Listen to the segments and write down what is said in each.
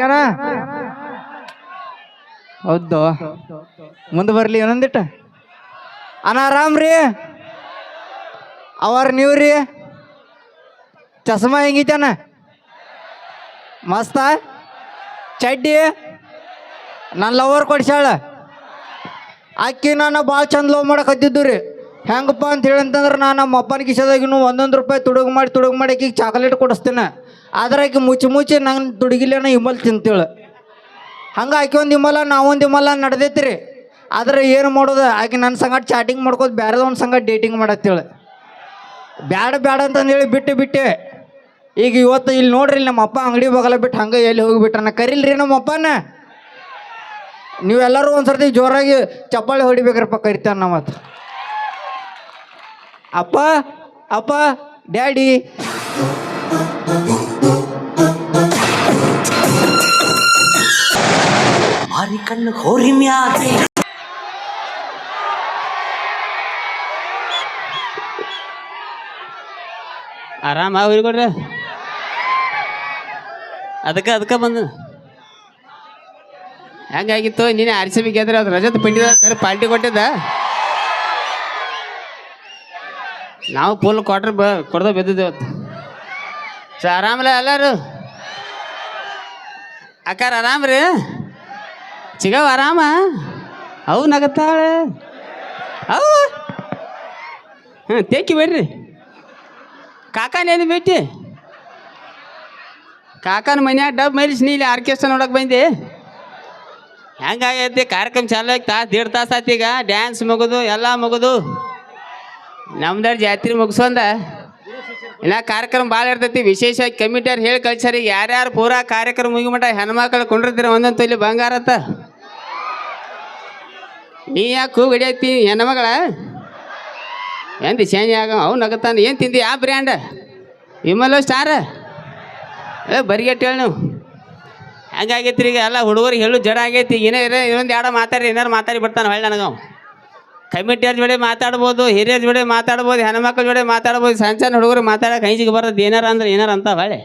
ಏನ ಹೌದು ಮುಂದೆ ಬರ್ಲಿ ಏನಂದಿಟ್ಟ ಅಣ್ಣ ಆರಾಮ್ರಿ ಅವರ್ ನೀವ್ರಿ ಚಸ್ಮಾ ಹೆಂಗಿತನ ಮಸ್ತ ಚಡ್ಡಿ ನನ್ನ ಲವರ್ ಕೊಡ್ಸಾಳ ಅಕ್ಕಿ ನಾನು ಭಾಳ ಚಂದ ಲವ್ ಮಾಡಕತ್ತಿದ್ದು ರೀ ಹೆಂಗಪ್ಪ ಅಂತ ಹೇಳಂತಂದ್ರೆ ನಾನು ನಮ್ಮ ಅಪ್ಪನ ಕಿಸದಾಗಿನೂ ₹1 ತುಡುಗು ಮಾಡಿ ಆಕಿಗೆ ಚಾಕ್ಲೇಟ್ ಕೊಡಿಸ್ತೇನೆ ಆದ್ರೆ ಆಕೆ ಮುಚ್ಚಿ ನಂಗೆ ತುಡುಗಿಲೇನ ಇಮಲ್ ತಿಂತೇಳು ಹಂಗೆ ಆಕೆ ಒಂದು ಇಮಲ ನಾವೊಂದು ಇಮಲ ನಡೆದೈತಿ ರೀ ಆದ್ರೆ ಏನು ಮಾಡೋದು ಆಕೆ ನನ್ನ ಸಂಗಟ ಚಾಟಿಂಗ್ ಮಾಡ್ಕೋದು ಬೇರೆದೊಂದು ಸಂಗಟ ಡೇಟಿಂಗ್ ಮಾಡತ್ತೇಳು ಬ್ಯಾಡ ಅಂತಂದೇಳಿ ಬಿಟ್ಟೆ ಈಗ ಇವತ್ತು ಇಲ್ಲಿ ನೋಡ್ರಿ ನಮ್ಮ ಅಪ್ಪ ಅಂಗಡಿ ಬಗಲ ಬಿಟ್ಟು ಹಂಗೆ ಎಲ್ಲಿ ಹೋಗಿಬಿಟ್ರನ ಕರಿಲ್ರಿ ನಮ್ಮ ಅಪ್ಪನ ನೀವೆಲ್ಲರೂ ಒಂದ್ಸರ್ತಿ ಜೋರಾಗಿ ಚಪ್ಪಾಳಿ ಹೊಡಿಬೇಕ್ರಪ್ಪ ಕರಿತಾನ ನಮ್ಮ ಅಪ್ಪ ಅಪ್ಪ ಡ್ಯಾಡಿ ಮಾರಿ ಕಣ್ಣು ಹೋರಿ ಮ್ಯಾದೆ ಆರಾಮ ಹೋಗ್ರಿ ಅದಕ್ಕೆ ಬಂದು ಹೆಂಗಾಗಿತ್ತು ನೀನು RCB ಗೆದ್ರೆ ಅದು ರಜತ್ ಪಿಂಡಿದ ಕರೆ ಪಾರ್ಟಿ ಕೊಟ್ಟಿದ್ದ ನಾವು ಫುಲ್ ಕ್ವಾರ್ಟರ್ ಕೊಡ್ದ ಬಿದ್ದಿದ್ದೇವತ್ತು ಸೊ ಆರಾಮಲ್ಲ ಎಲ್ಲರೂ ಅಕ್ಕಾರ ಆರಾಮ್ರಿ ಚಿಗವ್ ಆರಾಮ ಅವು ನಗತ್ತಾಳೆ ಅವು ತೇಕಿ ಬೇಡ್ರಿ ಕಾಕಾನೇನು ಭೇಟಿ ಕಾಕನ ಮನ್ಯಾಗ ಡಬ್ ಮೈಲಿಸ್ ನೀಲಿ ಆರ್ಕೆಸ್ಟ್ರಾ ನೋಡಕ್ಕೆ ಬಂದೆ ಹೆಂಗಾಗೈತಿ ಕಾರ್ಯಕ್ರಮ ಚಾಲು ಆಗಿ ತಾಸು ಆಯ್ತು ಈಗ ಡ್ಯಾನ್ಸ್ ಮುಗಿದು ಎಲ್ಲ ಮುಗಿದು ನಮ್ದಾರ ಜಾತ್ರೆ ಮುಗಿಸೋಂದ ಇನ್ನ ಕಾರ್ಯಕ್ರಮ ಭಾಳ ಇರ್ತೈತಿ ವಿಶೇಷವಾಗಿ ಕಮಿಟಿಯವ್ರು ಹೇಳಿ ಕಳ್ಸಾರಿ ಯಾರ್ಯಾರು ಪೂರಾ ಕಾರ್ಯಕ್ರಮ ಮುಗಿಮಟ ಹೆಣ್ಮಕ್ಳು ಕೊಂಡಿರ್ತೀರ ಒಂದೊಂದು ತೊಲಿ ಬಂಗಾರತ್ತ ನೀ ಯಾಕೆ ಕೂಗು ಹಿಡಿಯತ್ತಿ ಹೆಣ್ಮಗಳ ಎಂತ ಚೇಂಜ್ ಆಗ ಅವು ನಗತಾನ ಏನು ತಿಂದಿ ಯಾವ ಬ್ರ್ಯಾಂಡ್ ವಿಮಲ್ ಸ್ಟಾರ ಬರಿಗೆಟ್ಟು ಹೇಳಿ ನೀವು ಹಂಗಾಗೈತ್ರಿ ಈಗ ಎಲ್ಲ ಹುಡುಗರಿಗೆ ಹೇಳು ಜಡ ಆಗೈತಿ ಇನ್ನೊಂದು ಎರಡು ಮಾತಾಡಿ ಏನಾರು ಮಾತಾಡಿ ಬಿಡ್ತಾನೆ ಹೊಳ್ಳಿ ನನಗೆ ಕಮಿಟಿಯವ್ರ ಜೋಡಿ ಮಾತಾಡ್ಬೋದು ಹಿರಿಯರ ಜೋಡಿ ಮಾತಾಡ್ಬೋದು ಹೆಣ್ಮಕ್ಳ ಜೋಡಿ ಮಾತಾಡ್ಬೋದು ಸಣ್ಣ ಹುಡುಗರು ಮಾತಾಡೋಕೆ ಹೈಜಿಗೆ ಬರೋದು ಏನಾರ ಅಂದ್ರೆ ಏನಾರ ಅಂತ ಹೊಳ್ಳಿ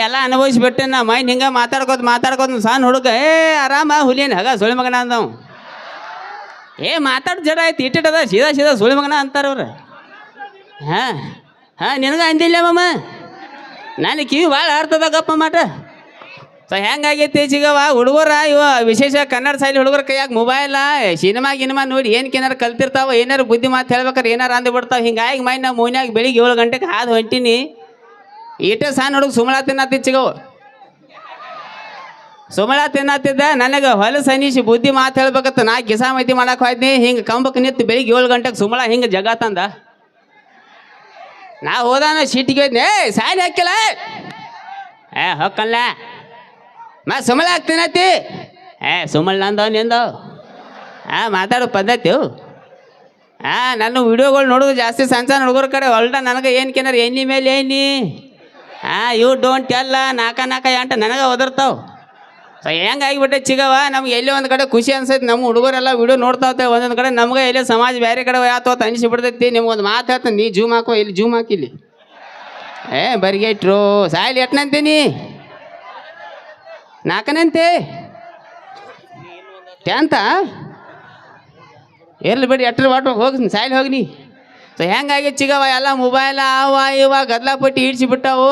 ಎಲ್ಲ ಅನುಭವಿಸ್ಬಿಟ್ಟೆ ನಾ ಮೈನ್ ಹಿಂಗೆ ಮಾತಾಡ್ಕೋದು ಸಣ್ಣ ಹುಡುಗ ಆರಾಮ ಹುಲಿಯನ್ ಹಗ ಸುಳಿ ಮಗನ ಅಂದವು ಮಾತಾಡೋ ಜಡ ಆಯ್ತು ಇಟ್ಟಿಟ್ಟದ ಸೀದಾ ಸುಳಿ ಮಗನ ಅಂತಾರವ್ರು ನಿನಗೆ ಅಂದಿಲ್ಲ ಮಮ್ಮ ನಾನು ಕಿವಿ ಭಾಳ ಆಡ್ತದ ಗಪ್ಪ ಮಾಟ ಸೊ ಹೆಂಗಾಗೈತಿ ಸಿಗವ ಹುಡುಗರ ಇವ ವಿಶೇಷ ಕನ್ನಡ ಶೈಲಿ ಹುಡುಗರ ಕೈಯಾಗ ಮೊಬೈಲ ಸಿನಿಮಾ ನೋಡಿ ಏನಾರು ಕಲ್ತಿರ್ತಾವ ಏನಾರು ಬುದ್ಧಿ ಮಾತು ಹೇಳ್ಬೇಕಾರೆ ಏನಾರು ಅಂದ್ಬಿಡ್ತಾವೆ ಹಿಂಗಾಗಿ ಮೈ ನಾವು ಮೂನ್ಯಾಗ ಬೆಳಿಗ್ಗೆ 7 ಗಂಟೆಗೆ ಹಾದು ಹೊಂಟೀನಿ ಈಟೇ ಸಣ್ಣ ಹುಡುಗ ಸುಮಳ ತಿನ್ನತ್ತಿದ್ದ ಸಿಗವು ಸುಮಳ ತಿನ್ನತ್ತಿದ್ದ ನನಗೆ ಹೊಲಸು ಅನಿಸಿ ಬುದ್ಧಿ ಮಾತು ಹೇಳ್ಬೇಕತ್ತ ನಾ ಗಿಸಾಮತಿ ಮಾಡಕ್ಕೆ ಹೋಯ್ತೀನಿ ಹಿಂಗೆ ಕಂಬಕ್ಕೆ ನಿಂತು ಬೆಳಿಗ್ಗೆ 7 ಗಂಟೆಗೆ ಸುಮಳ ಹಿಂಗೆ ಜಗ ತಂದ ನಾ ಹೋದಾನ ಸೀಟಿಗೆ ಹೋಯ್ತೀನಿ ಸಾಲಿ ಹಾಕಿಲ್ಲ ಹೊಕ್ಕಲ್ಲ ಸುಮಳ ಹಾಕ್ತೀನತ್ತಿ ಸುಮಳ ನಂದವ್ ನಿಂದವ್ ಮಾತಾಡೋ ಪದ್ಧತಿ ನನ್ನ ವಿಡಿಯೋಗಳು ನೋಡೋದು ಜಾಸ್ತಿ ಸಣ್ಣ ಹುಡುಗರ ಕಡೆ ಹೊಲ್ಟ ನನಗೆ ಏನು ಕೇನಾರ ಎಣ್ಣೆ ಮೇಲೆ ಎಣ್ಣೆ ಯು ಡೋಂಟ್ ಎಲ್ಲ ನಾಕ ಎಂಟ ನನಗೆ ಒದರ್ತಾವ ಸೊ ಹೆಂಗಾಗಿಬಿಟ್ಟೆ ಚಿಗವ ನಮ್ಗೆ ಎಲ್ಲೇ ಒಂದು ಕಡೆ ಖುಷಿ ಅನ್ಸೈತಿ ನಮ್ಮ ಹುಡುಗರೆಲ್ಲ ವಿಡಿಯೋ ನೋಡ್ತಾವೆ ಒಂದೊಂದು ಕಡೆ ನಮ್ಗೆ ಎಲ್ಲೇ ಸಮಾಜ ಬೇರೆ ಕಡೆ ಯಾತೋತ ಅನಿಸಿಬಿಡ್ತೈತಿ ನಿಮ್ಗೊಂದು ಮಾತು ಹೇಳ್ತಾನೆ ನೀ ಜೂಮ್ ಹಾಕೋ ಇಲ್ಲಿ ಜೂಮ್ ಹಾಕಿಲ್ಲಿ ಬರಿಗೆಟ್ರು ಸಾಯಿಲಿ ಎಟ್ಟನಂತೀನಿ 4ನಂತೆ 10th ಇರ್ಲಿ ಬಿಡಿ ಎಟ್ರ ವಾಟ್ರ್ ಹೋಗಿ ಸಾಯಿಲಿ ಹೋಗಿನಿ ಸೊ ಹೆಂಗಾಗಿ ಚಿಗವ ಎಲ್ಲ ಮೊಬೈಲ ಅವ ಇವ ಗದ್ಲಾಪಟ್ಟಿ ಹಿಡ್ಸಿಬಿಟ್ಟವು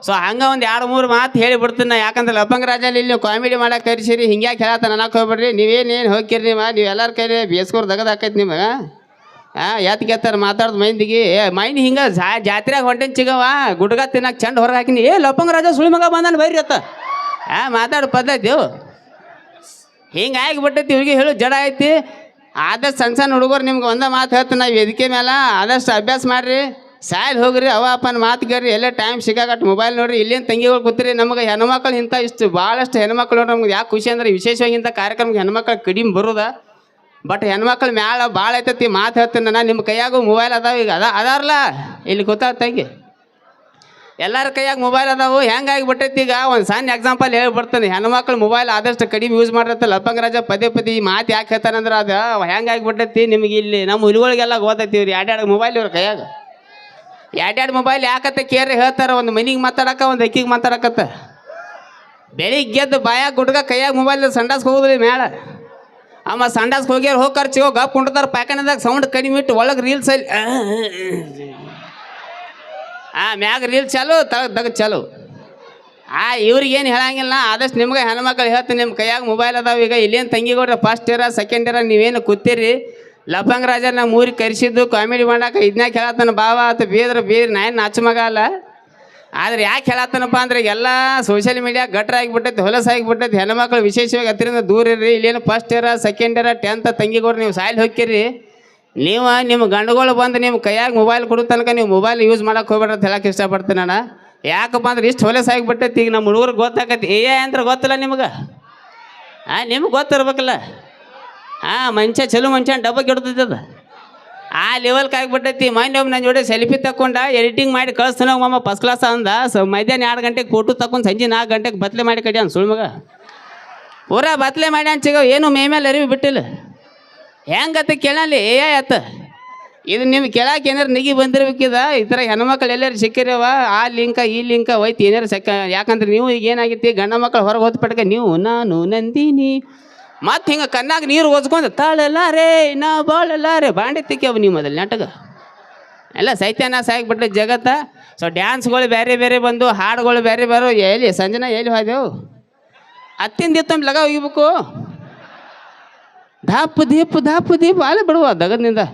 ಸೊ ಹಂಗೆ ಒಂದು 2-3 ಮಾತು ಹೇಳಿಬಿಡ್ತೀನಿ ನಾ ಯಾಕಂದ್ರೆ ಲಪಂಗ ರಾಜಲ್ಲಿ ಇಲ್ಲಿ ಕಾಮಿಡಿ ಮಾಡಕ್ಕೆ ಕರಿಸಿರಿ ಹಿಂಗ್ಯಾಕೆ ಹೇಳತ್ತ ನನಗೆ ಹೋಗ್ಬಿಡ್ರಿ ನೀವೇನೇನು ಹೋಗಿರಿ ನೀವು ಎಲ್ಲರ ಕೈಲಿ ಬೇಸ್ಕೋರ್ ದಗದಾಕೈತಿ ನಿಮಗೆ ಎತ್ಗೆತ್ತಾರ ಮಾತಾಡ್ದು ಮೈಂದಿಗೆ ಮೈನ್ ಹಿಂಗೆ ಜಾತ್ರೆಯಾಗ ಹೊಂಟೇನು ಚಿಗವ ಗುಡ್ಗ ತಿನ್ನಕ್ಕೆ ಚಂದ ಹೊರಗೆ ಹಾಕಿನಿ ಲಪಂಗ ರಾಜ ಸುಳಿ ಮಗ ಬಂದಾನ ಬೈರಿ ಅತ್ತ ಮಾತಾಡೋ ಪದ್ಧತಿ ಹಿಂಗೆ ಆಗಿಬಿಟ್ಟೈತಿ ಇವ್ರಿಗೆ ಹೇಳು ಜಡ ಐತಿ ಆದಷ್ಟು ಸಣ್ಣ ಹುಡುಗರು ನಿಮ್ಗೆ ಒಂದೇ ಮಾತು ಹೇಳ್ತೀನಿ ನಾವು ವೇದಿಕೆ ಮೇಲೆ ಆದಷ್ಟು ಅಭ್ಯಾಸ ಮಾಡಿರಿ ಸಾಯ್ಲಿ ಹೋಗ್ರಿ ಅವ ಅಪ್ಪನ ಮಾತು ಕೇಳ್ರಿ ಎಲ್ಲೇ ಟೈಮ್ ಸಿಗಾಕಟ್ಟು ಮೊಬೈಲ್ ನೋಡ್ರಿ ಇಲ್ಲೇನು ತಂಗಿಗಳು ಕೂತ್ರಿ ನಮಗೆ ಹೆಣ್ಮಕ್ಳು ಇಂಥ ಇಷ್ಟು ಭಾಳಷ್ಟು ಹೆಣ್ಮಕ್ಳು ನೋಡ್ರಿ ನಮ್ಗೆ ಯಾಕೆ ಖುಷಿ ಅಂದ್ರೆ ವಿಶೇಷವಾಗಿ ಇಂಥ ಕಾರ್ಯಕ್ರಮಕ್ಕೆ ಹೆಣ್ಮಕ್ಳು ಕಡಿಮೆ ಬರೋದ ಬಟ್ ಹೆಣ್ಮಕ್ಳ ಮ್ಯಾಲ ಭಾಳ ಐತೈತಿ ಮಾತು ಹೇಳ್ತೀನಿ ನಾನು ನಿಮ್ಮ ಕೈಯಾಗೂ ಮೊಬೈಲ್ ಅದಾವ ಈಗ ಅದಾರಲ್ಲ ಇಲ್ಲಿ ಕೂತಾಳ ತಂಗಿ ಎಲ್ಲರ ಕೈಯಾಗ ಮೊಬೈಲ್ ಅದಾವು ಹೆಂಗಾಗಿ ಬಿಟ್ಟೈತಿ ಈಗ ಒಂದು ಸಣ್ಣ ಎಕ್ಸಾಂಪಲ್ ಹೇಳ್ಬಿಡ್ತಾನೆ ಹೆಣ್ಮಕ್ಳು ಮೊಬೈಲ್ ಆದಷ್ಟು ಕಡಿಮೆ ಯೂಸ್ ಮಾಡಿರತ್ತೆ ಲಪಂಗ ರಾಜ ಪದೇ ಈ ಮಾತು ಯಾಕೆ ಹೇಳ್ತಾನಂದ್ರೆ ಅದು ಹೆಂಗಾಗಿ ಬಿಟ್ಟೈತಿ ನಿಮಗೆ ಇಲ್ಲಿ ನಮ್ಮ ಹುಲಿಗಳಿಗೆಲ್ಲ ಓದೈತಿ ಇವ್ರು ಎರಡೆರಡು ಮೊಬೈಲ್ ಇವ್ರ ಕೈಯಾಗ ಎರಡೆರಡು ಮೊಬೈಲ್ ಯಾಕತ್ತೆ ಕೇರಿ ಹೇಳ್ತಾರೆ ಒಂದು ಮನಿಗೆ ಮಾತಾಡಕ ಒಂದು ಅಕ್ಕಿಗೆ ಮಾತಾಡಕತ್ತ ಬೆಳಿಗ್ಗೆ ಎದ್ದು ಬಾಯಾಗ ಗುಡ್ಗ ಕೈಯಾಗ ಮೊಬೈಲ್ ಸಂಡಾಸ್ಗೆ ಹೋಗುದ್ರಿ ಮ್ಯಾಲ ಅಮ್ಮ ಸಂಡಾಸ್ಗೆ ಹೋಗ್ಯಾರ ಹೋಗಿ ಖರ್ಚಿಗೆ ಹೋಗಿ ಗಪ್ ಕುಂಟದಾರ ಪ್ಯಾಕನದಾಗ ಸೌಂಡ್ ಕಡಿಮೆ ಇಟ್ಟು ಒಳಗೆ ರೀಲ್ಸ್ ಅಲ್ಲಿ ಮ್ಯಾಗ ರೀಲ್ಸ್ ಚಾಲು ತಗದ್ ಚಾಲು ಇವ್ರಿಗೇನು ಹೇಳಂಗಿಲ್ಲ ಆದಷ್ಟು ನಿಮ್ಗೆ ಹೆಣ್ಮಕ್ಳು ಹೇಳ್ತೀನಿ ನಿಮ್ಮ ಕೈಯಾಗ ಮೊಬೈಲ್ ಅದಾವ ಈಗ ಇಲ್ಲೇನು ತಂಗಿಗೌಡ್ರ ಫಸ್ಟ್ ಇಯರ ಸೆಕೆಂಡ್ ಇಯರ ನೀವೇನು ಕೂತೀರಿ ಲಪಂಗ ರಾಜ ನಮ್ಮ ಊರಿಗೆ ಕರೆಸಿದ್ದು ಕಾಮಿಡಿ ಮಾಡಾಕ ಇದನ್ಯಾಕೆ ಹೇಳತ್ತಾನ ಬಾವ ಆತ ಬೇದ್ರೆ ನಾಯನ್ ನಾಚು ಮಗ ಅಲ್ಲ ಆದ್ರೆ ಯಾಕೆ ಹೇಳತ್ತನಪ್ಪ ಅಂದ್ರೆ ಎಲ್ಲ ಸೋಷಿಯಲ್ ಮೀಡಿಯಾ ಗಟ್ರ ಆಗಿಬಿಟ್ಟೈತಿ ಹೊಲಸಾಗಿಬಿಟ್ಟೈತಿ ಹೆಣ್ಮಕ್ಳು ವಿಶೇಷವಾಗಿ ಹತ್ತಿರಿಂದ ದೂರ ಇರ್ರಿ ಇಲ್ಲೇನು ಫಸ್ಟ್ ಇಯರ ಸೆಕೆಂಡ್ ಇಯರ 10th ತಂಗಿಗೌಡ್ರು ನೀವು ಸಾಯ್ಲಿ ಹೋಗ್ಕಿರಿ ನೀವು ನಿಮ್ಮ ಗಂಡುಗಳು ಬಂದು ನಿಮ್ಮ ಕೈಯಾಗ ಮೊಬೈಲ್ ಕೊಡೋ ತನಕ ನೀವು ಮೊಬೈಲ್ ಯೂಸ್ ಮಾಡಕ್ಕೆ ಹೋಗ್ಬೇಡ್ರಿ ಅಂತ ಹೇಳಕ್ಕೆ ಇಷ್ಟಪಡ್ತೀನಿ ಅಣ್ಣ ಯಾಕಪ್ಪ ಅಂದ್ರೆ ಇಷ್ಟು ಹೊಲಸಾಗಿಬಿಟ್ಟೈತಿ ಈಗ ನಮ್ಮ ಹುಡುಗರಿಗೆ ಗೊತ್ತಾಗತ್ತೆ ಅಂದ್ರೆ ಗೊತ್ತಿಲ್ಲ ನಿಮ್ಗೆ ನಿಮ್ಗೆ ಗೊತ್ತಿರ್ಬೇಕಲ್ಲ ಮನುಷ್ಯ ಚಲೋ ಮನುಷ್ಯ ಡಬ್ಬ ಕೆಡ್ತೈತದ ಆ ಲೆವೆಲ್ಗೆ ಆಗಿಬಿಟ್ಟೈತಿ ಮೊನ್ನೆ ಒಮ್ಮೆ ನನ್ನ ಜೋಡಿ ಸೆಲ್ಫಿ ತಗೊಂಡ ಎಡಿಟಿಂಗ್ ಮಾಡಿ ಕಳಿಸ್ತಾನ ಮಮ್ಮ ಫಸ್ಟ್ ಕ್ಲಾಸ್ ಅಂದ ಮಧ್ಯಾಹ್ನ 2 ಗಂಟೆಗೆ ಫೋಟೋ ತಗೊಂಡು ಸಂಜೆ 4 ಗಂಟೆಗೆ ಬತ್ಲೆ ಮಾಡಿ ಕಡಿ ಸುಳ್ಳು ಮಗ ಪೂರಾ ಬತ್ಲೆ ಮಾಡಿ ಅನ್ಸಿಗ ಏನು ಮೇಲೆ ಅರಿವಿ ಬಿಟ್ಟಿಲ್ಲ ಹೆಂಗತ್ತ ಕೇಳಲಿ ಆತ ಇದು ನಿಮ್ಗೆ ಕೇಳಕ್ಕೆ ಏನಾರು ನಿಗಿ ಬಂದಿರ್ಬೇಕಿದ ಈ ಥರ ಹೆಣ್ಮಕ್ಳು ಎಲ್ಲರೂ ಸಿಕ್ಕಿರವ ಆ ಲಿಂಕ ಈ ಲಿಂಕ ಹೋಯ್ತು ಏನಾರು ಯಾಕಂದ್ರೆ ನೀವು ಈಗ ಏನಾಗಿತ್ತು ಗಂಡ ಮಕ್ಕಳು ಹೊರಗೆ ಹೋದ್ಪಟ್ಕ ನೀವು ನಾನು ನಂದಿನಿ ಮತ್ತು ಹಿಂಗೆ ಕಣ್ಣಾಗ ನೀರು ಓದ್ಕೊಂಡು ತಾಳಲ್ಲಾರೇ ನಾ ಬಾಳಲ್ಲಾರೇ ಬಾಂಡೆ ತಿಕ್ಕವ ನೀವು ಮೊದಲು ನಾಟಕ ಎಲ್ಲ ಸೈತ್ಯಾನ ಸಾಗಿಬಿಟ್ರೆ ಜಗತ್ತ ಸೊ ಡ್ಯಾನ್ಸ್ಗಳು ಬೇರೆ ಬೇರೆ ಬಂದು ಹಾಡುಗಳು ಬೇರೆ ಬೇರೆ ಎಲ್ಲಿ ಸಂಜನಾ ಎಲ್ಲಿ ಹೋದೆವು ಹತ್ತಿಂದ ಲಗ ಹೋಗಿಬೇಕು ದಾಪು ದೀಪ ಅಲ್ಲೇ ಬಿಡುವ ದಗದ್ನಿಂದ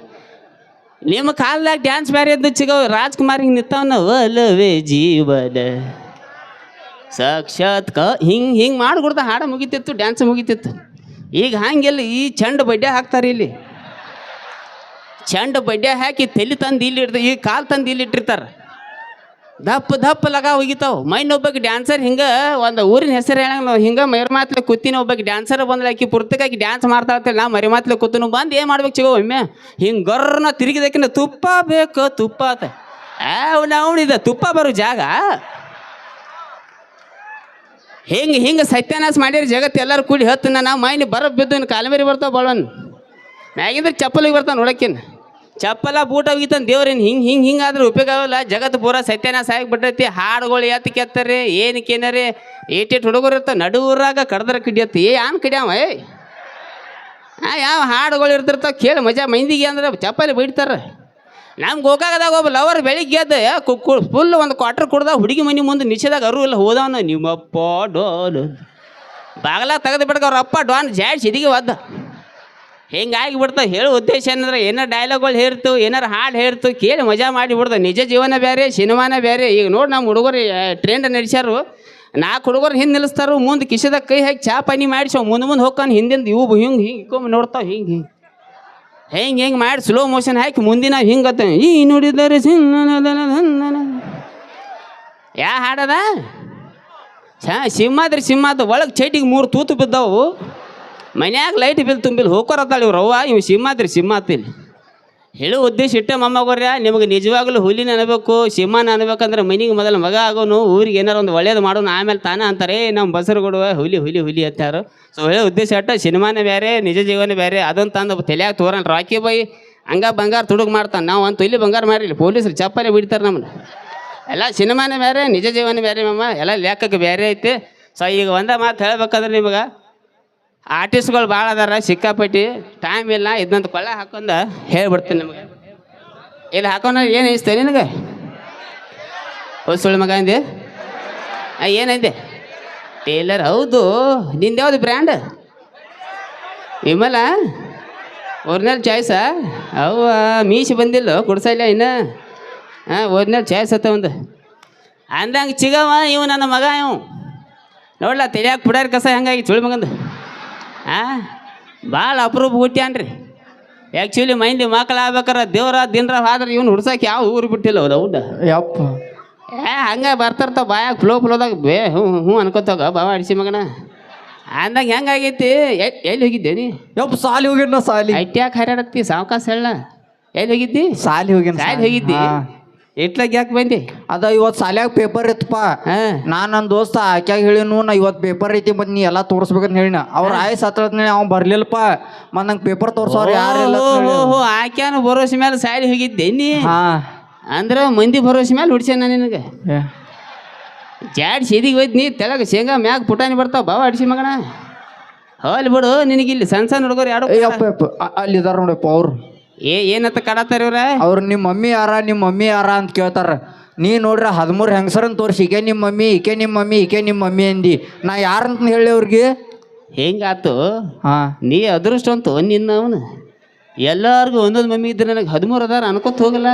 ನಿಮ್ಮ ಕಾಲದಾಗ ಡ್ಯಾನ್ಸ್ ಬೇರೆ ಇದ್ದು ಚಿಗವ್ ರಾಜ್ಕುಮಾರ್ ಹಿಂಗೆ ನಿಂತವನ್ನ ಒಲವೇ ಜೀವನ ಸಾಕ್ಷಾತ್ಕ ಹಿಂಗೆ ಮಾಡಿಕೊಡ್ತಾ ಹಾಡು ಮುಗಿತಿತ್ತು ಡ್ಯಾನ್ಸ್ ಮುಗಿತಿತ್ತು ಈಗ ಹಂಗೆಲ್ಲ ಈ ಚಂಡ ಬಡ್ಡೆ ಹಾಕ್ತಾರೆ ಇಲ್ಲಿ ಚಂಡ ಬಡ್ಡೆ ಹಾಕಿ ತಲೆ ತಂದು ಇಲ್ಲಿ ಇಡ್ತಾರೆ ಈ ಕಾಲು ತಂದು ಇಲ್ಲಿ ಇಟ್ಟಿರ್ತಾರೆ ದಪ್ಪ ಲಗ ಹೋಗಿತಾವೆ ಮೈನೊಬ್ಬಕ್ಕೆ ಡ್ಯಾನ್ಸರ್ ಹಿಂಗೆ ಒಂದು ಊರಿನ ಹೆಸರು ಹೇಳಂಗಿಲ್ಲ ಹಿಂಗೆ ಮರಿ ಮಾತ್ಲೆ ಕೂತಿನ ಒಬ್ಬಕ್ಕೆ ಡ್ಯಾನ್ಸರ್ ಬಂದ್ರೆ ಆಕಿ ಪುರ್ತಕಾಕಿ ಡ್ಯಾನ್ಸ್ ಮಾಡ್ತಾ ನಾ ಮರಿ ಮಾತ್ಲೆ ಕೂತನು ಬಂದು ಏನು ಮಾಡ್ಬೇಕು ಚಿಗೋ ಒಮ್ಮೆ ಹಿಂಗೆ ಗೊರ್ರನ್ನ ತಿರುಗಿದಕ್ಕಿಂತ ತುಪ್ಪ ಬೇಕು ತುಪ್ಪ ಆತ ಅವನಿದೆ ತುಪ್ಪ ಬರೋ ಜಾಗ ಹಿಂಗೆ ಸತ್ಯಾನಾಶ ಮಾಡಿರಿ ಜಗತ್ತು ಎಲ್ಲರೂ ಕೂಡಿ ಹತ್ತು ನಾವು ಮೈನಿ ಬರೋ ಬಿದ್ದು ಕಾಲಮೇರಿ ಬರ್ತಾವೆ ಬಾಳವನ್ ಮ್ಯಾಗಿಂದ್ರೆ ಚಪ್ಪಲಿಗೆ ಬರ್ತಾನೆ ನೋಡಕ್ಕಿನ ಚಪ್ಪಲ ಬೂಟ ಹೋಗಿತಾನೆ ದೇವ್ರೇನು ಹಿಂಗೆ ಆದ್ರೆ ಉಪಯೋಗ ಆಗಲ್ಲ ಜಗತ್ತು ಪೂರ ಸತ್ಯಾನಾಶ ಆಗಿಬಿಟ್ಟೈತಿ ಹಾಡುಗಳು ಎತ್ತು ಕೆತ್ತರಿ ಏನಕ್ಕೆ ಏನಾರಿ ಏಟೇಟ್ ಹುಡುಗರು ಇರ್ತಾವೆ ನಡುವರಾಗ ಕಡ್ದ್ರ ಕಿಡಿಯತ್ತೆ ಆನ್ ಕಡಿಯಾವ ಯಾವ ಹಾಡುಗಳು ಇರ್ತಿರ್ತಾವೆ ಕೇಳಿ ಮಜಾ ಮಂದಿಗೆ ಅಂದ್ರೆ ಚಪ್ಪಲಿ ಬೈಡ್ತಾರೆ ನಮ್ಗೆ ಗೋಕಾಗದಾಗ ಒಬ್ಬ ಲವರ್ ಬೆಳಿಗ್ಗೆ ಎದ್ದು ಫುಲ್ ಒಂದು ಕ್ವಾರ್ಟರ್ ಕುಡ್ದ ಹುಡುಗಿ ಮನೆ ಮುಂದೆ ನಿಷೇಧಾಗ ಅರು ಇಲ್ಲ ಹೋದವನ ನಿಮ್ಮಪ್ಪ ಡೋಲ್ ಬಾಗಲ ತೆಗೆದು ಬಿಡ್ಕ ಅವ್ರ ಅಪ್ಪ ಡಾನ್ ಜಾಡ್ ಸಿದಿಗೆ ಒದ್ದ ಹಿಂಗಾಗಿ ಬಿಡ್ತಾವೆ ಹೇಳೋ ಉದ್ದೇಶ ಏನಂದ್ರೆ ಏನಾರು ಡೈಲಾಗ್ಗಳು ಹೇರ್ತು ಏನಾರು ಹಾಡು ಹೇರ್ತು ಕೇಳಿ ಮಜಾ ಮಾಡಿ ಬಿಡ್ದ ನಿಜ ಜೀವನ ಬೇರೆ ಸಿನಿಮಾನ ಬೇರೆ ಈಗ ನೋಡಿ ನಮ್ಮ ಹುಡುಗರು ಟ್ರೆಂಡ್ ನಡೆಸ್ಯಾರು 4 ಹುಡುಗರು ಹಿಂದೆ ನಿಲ್ಲಿಸ್ತಾರು ಮುಂದೆ ಕಿಶದಾಗ ಕೈ ಹಾಕಿ ಚಾ ಪಾನಿ ಮಾಡಿಸೋ ಮುಂದೆ ಹೋಗ್ಕೊಂಡು ಹಿಂದಿಂದ ಇವು ಹಿಂಗೆ ಇಕ್ಕೊಂಬ ನೋಡ್ತಾವೆ ಹಿಂಗೆ ಮಾಡಿ ಸ್ಲೋ ಮೋಷನ್ ಹಾಕಿ ಮುಂದಿನ ಹಿಂಗತ್ತ ಈ ನೋಡಿದರೆ ಯಾ ಹಾಡದ ಸಿಂಹದ ಒಳಗೆ ಚೈಟಿಗೆ 3 ತೂತು ಬಿದ್ದಾವು ಮನ್ಯಾಗ ಲೈಟ್ ಬಿಲ್ ತುಂಬಿಲ್ಲ ಹೋಗೋರತ್ತಾಳೆ ಇವ್ರು ಅವ್ವ ಇವು ಸಿಂಹತ್ತಿಲ್ಲಿ ಹೇಳೋ ಉದ್ದೇಶ ಇಟ್ಟೆ ಮೊಮ್ಮಗೋರ್ಯ ನಿಮಗೆ ನಿಜವಾಗ್ಲೂ ಹುಲಿನ ಅನ್ಬೇಕು ಸಿಂಹನ ಅನ್ಬೇಕಂದ್ರೆ ಮನೆಗೆ ಮೊದಲು ಮಗ ಆಗೋನು ಊರಿಗೆ ಏನಾರು ಒಂದು ಒಳ್ಳೇದು ಮಾಡೋನು ಆಮೇಲೆ ತಾನೇ ಅಂತಾರೆ ನಮ್ಮ ಬಸರು ಕೊಡುವ ಹುಲಿ ಅಂತಾರು ಸೊ ಹೇಳೋ ಉದ್ದೇಶ ಅಟ್ಟ ಸಿನಿಮಾನೇ ಬೇರೆ ನಿಜ ಜೀವನ ಬೇರೆ ಅದನ್ನು ತಂದು ತಲೆಯಾಗ ತೋರಣ ರಾಕಿ ಬಾಯಿ ಹಂಗ ಬಂಗಾರ ತುಡುಗು ಮಾಡ್ತಾನೆ ನಾವು ಒಂದು ತೊಲಿ ಬಂಗಾರ ಮಾಡಿಲ್ಲ ಪೊಲೀಸರು ಚಪ್ಪಲೆ ಬಿಡ್ತಾರೆ ನಮ್ಮನ್ನು ಎಲ್ಲ ಸಿನಿಮಾನೇ ಬೇರೆ ನಿಜ ಜೀವನ ಬೇರೆ ಮಮ್ಮ ಎಲ್ಲ ಲೆಕ್ಕಕ್ಕೆ ಬೇರೆ ಐತಿ ಸೊ ಈಗ ಒಂದೇ ಮಾತು ಹೇಳ್ಬೇಕಂದ್ರೆ ನಿಮಗೆ ಆರ್ಟಿಸ್ಟ್ಗಳು ಭಾಳ ಅದಾರ ಸಿಕ್ಕಾಪಟ್ಟಿ ಟೈಮ್ ಇಲ್ಲ ಇದಂತ ಕೊಳ್ಳ ಹಾಕೊಂಡ ಹೇಳ್ಬಿಡ್ತೀನಿ ನಿಮಗೆ ಇಲ್ಲಿ ಹಾಕೊಂಡ ಏನು ಇಸ್ತೆ ನಿನಗೆ ಸುಳ್ಳು ಮಗ ಅಂದೆ ಏನಂದೆ ಟೇಲರ್ ಹೌದು ನಿಂದು ಯಾವುದು ಬ್ರ್ಯಾಂಡ್ ವಿಮಲ ಒರಿಜಿನಲ್ ಚಾಯ್ಸಾ ಅವ ಮೀಸಿ ಬಂದಿಲ್ಲ ಕುಡ್ಸಲ್ಲ ಇನ್ನು ಒರಿಜಿನಲ್ ಚಾಯ್ಸ್ ಅತ್ತ ಒಂದು ಅಂದಂಗೆ ಚಿಗವ ಇವು ನನ್ನ ಮಗ ಇವು ನೋಡ್ಲ ತಿಳಿಯಾಕೆ ಪುಡಾರಿ ಕಸ ಹೆಂಗಾಗಿ ಸುಳ್ಳು ಮಗಂದು ಭಾಳ ಅಪರೂಪ ಹುಟ್ಟ್ಯಾನ್ರಿ ಆ್ಯಕ್ಚುಲಿ ಮೈಂದಿ ಮಕ್ಕಳು ಆಗ್ಬೇಕಾರ ದೇವ್ರ ದಿನರ ಆದ್ರೆ ಇವ್ನು ಹುಡ್ಸಕ್ಕೆ ಯಾವ ಊರು ಬಿಟ್ಟಿಲ್ಲ ಅವ್ರು ಹೌದಾ ಯಪ್ಪ ಹಂಗೆ ಬರ್ತಾರ್ತಾವ ಬಾಯಾಗ ಫ್ಲೋದಾಗ ಹ್ಞೂ ಅನ್ಕೋತಾಗ ಬಾವ ಅಡಿಸಿ ಮಗನ ಅಂದಂಗೆ ಹೆಂಗಾಗೈತಿ ಎಲ್ಲಿ ಹೋಗಿದ್ದೆ ನೀ ಯಪ್ಪ ಸಾಲಿ ಹೋಗಿದ್ನ ಸಾಲಿ ಐಟ್ಯಾಕೆ ಹರ್ಯಾಡತ್ತಿ ಸಾವಕಾಶ ಹೇಳ ಎಲ್ಲಿ ಹೋಗಿದ್ದಿ ಸಾಲಿ ಹೋಗಿದ್ದಿ ಇಟ್ಲಾಗ ಯಾಕೆ ಬಂದಿ ಅದ ಇವತ್ತು ಸಾಲ್ಯಾಗ ಪೇಪರ್ ಇತ್ತಪ್ಪ ನಾನು ನನ್ನ ದೋಸ್ತ ಆಕ್ಯಾಗ ಹೇಳಿನು ನಾ ಇವತ್ತು ಪೇಪರ್ ಐತಿ ಮತ್ತು ನೀ ಎಲ್ಲ ತೋರಿಸ್ಬೇಕಂತ ಹೇಳಿನ ಅವ್ರ ಆಯ್ಸ್ ಹತ್ತನೇ ಅವ್ನು ಬರ್ಲಿಲ್ಲಪ್ಪ ಮತ್ತು ನಂಗೆ ಪೇಪರ್ ತೋರ್ಸೋರು ಯಾರಿಲ್ಲ ಆಕ್ಯಾನು ಭರೋಸೆ ಮೇಲೆ ಸಾಲಿ ಹೋಗಿದ್ದೆ ನೀ ಅಂದ್ರೆ ಮಂದಿ ಭರೋಸೆ ಮೇಲೆ ಹುಡ್ಸ್ಯಾನ ನಿನಗೆ ಜಾಡ್ ಸೀದಿಗೆ ಹೋಯ್ತು ನೀ ತೆಳಗ ಶೇಂಗಾ ಮ್ಯಾಗ ಪುಟಾಣಿ ಬರ್ತಾವ ಬಾವ ಅಡಿಸಿ ಮಗಣ ಹೋಲ್ ಬಿಡು ನಿನಗೆ ಇಲ್ಲಿ ಸಣ್ಣ ಸಣ್ಣ ಹುಡುಗರು ಯಾರು ಅಯ್ಯಪ್ಪ ಅಲ್ಲಿ ಇದಾರ ನೋಡಪ್ಪ ಅವ್ರು ಏನತ್ತ ಕಾಡತ್ತಾರ ಇವ್ರ ಅವ್ರು ನಿಮ್ಮ ಮಮ್ಮಿ ಯಾರ ಅಂತ ಕೇಳ್ತಾರ. ನೀ ನೋಡ್ರಿ 13 ಹೆಂಗಸರನ್ನ ತೋರಿಸಿ ಈಕೆ ನಿಮ್ಮ ಮಮ್ಮಿ ಅಂದಿ. ನಾ ಯಾರಂತ ಹೇಳಿ ಅವ್ರಿಗೆ ಹೆಂಗಾತು ಹಾಂ ನೀ ಅದೃಷ್ಟ ಅಂತು ನಿನ್ನ ಅವನು ಎಲ್ಲರಿಗೂ ಒಂದೊಂದು ಮಮ್ಮಿ ಇದ್ರೆ ನನಗೆ 13 ಅದಾರ ಅನ್ಕೋತ ಹೋಗಲ್ಲ.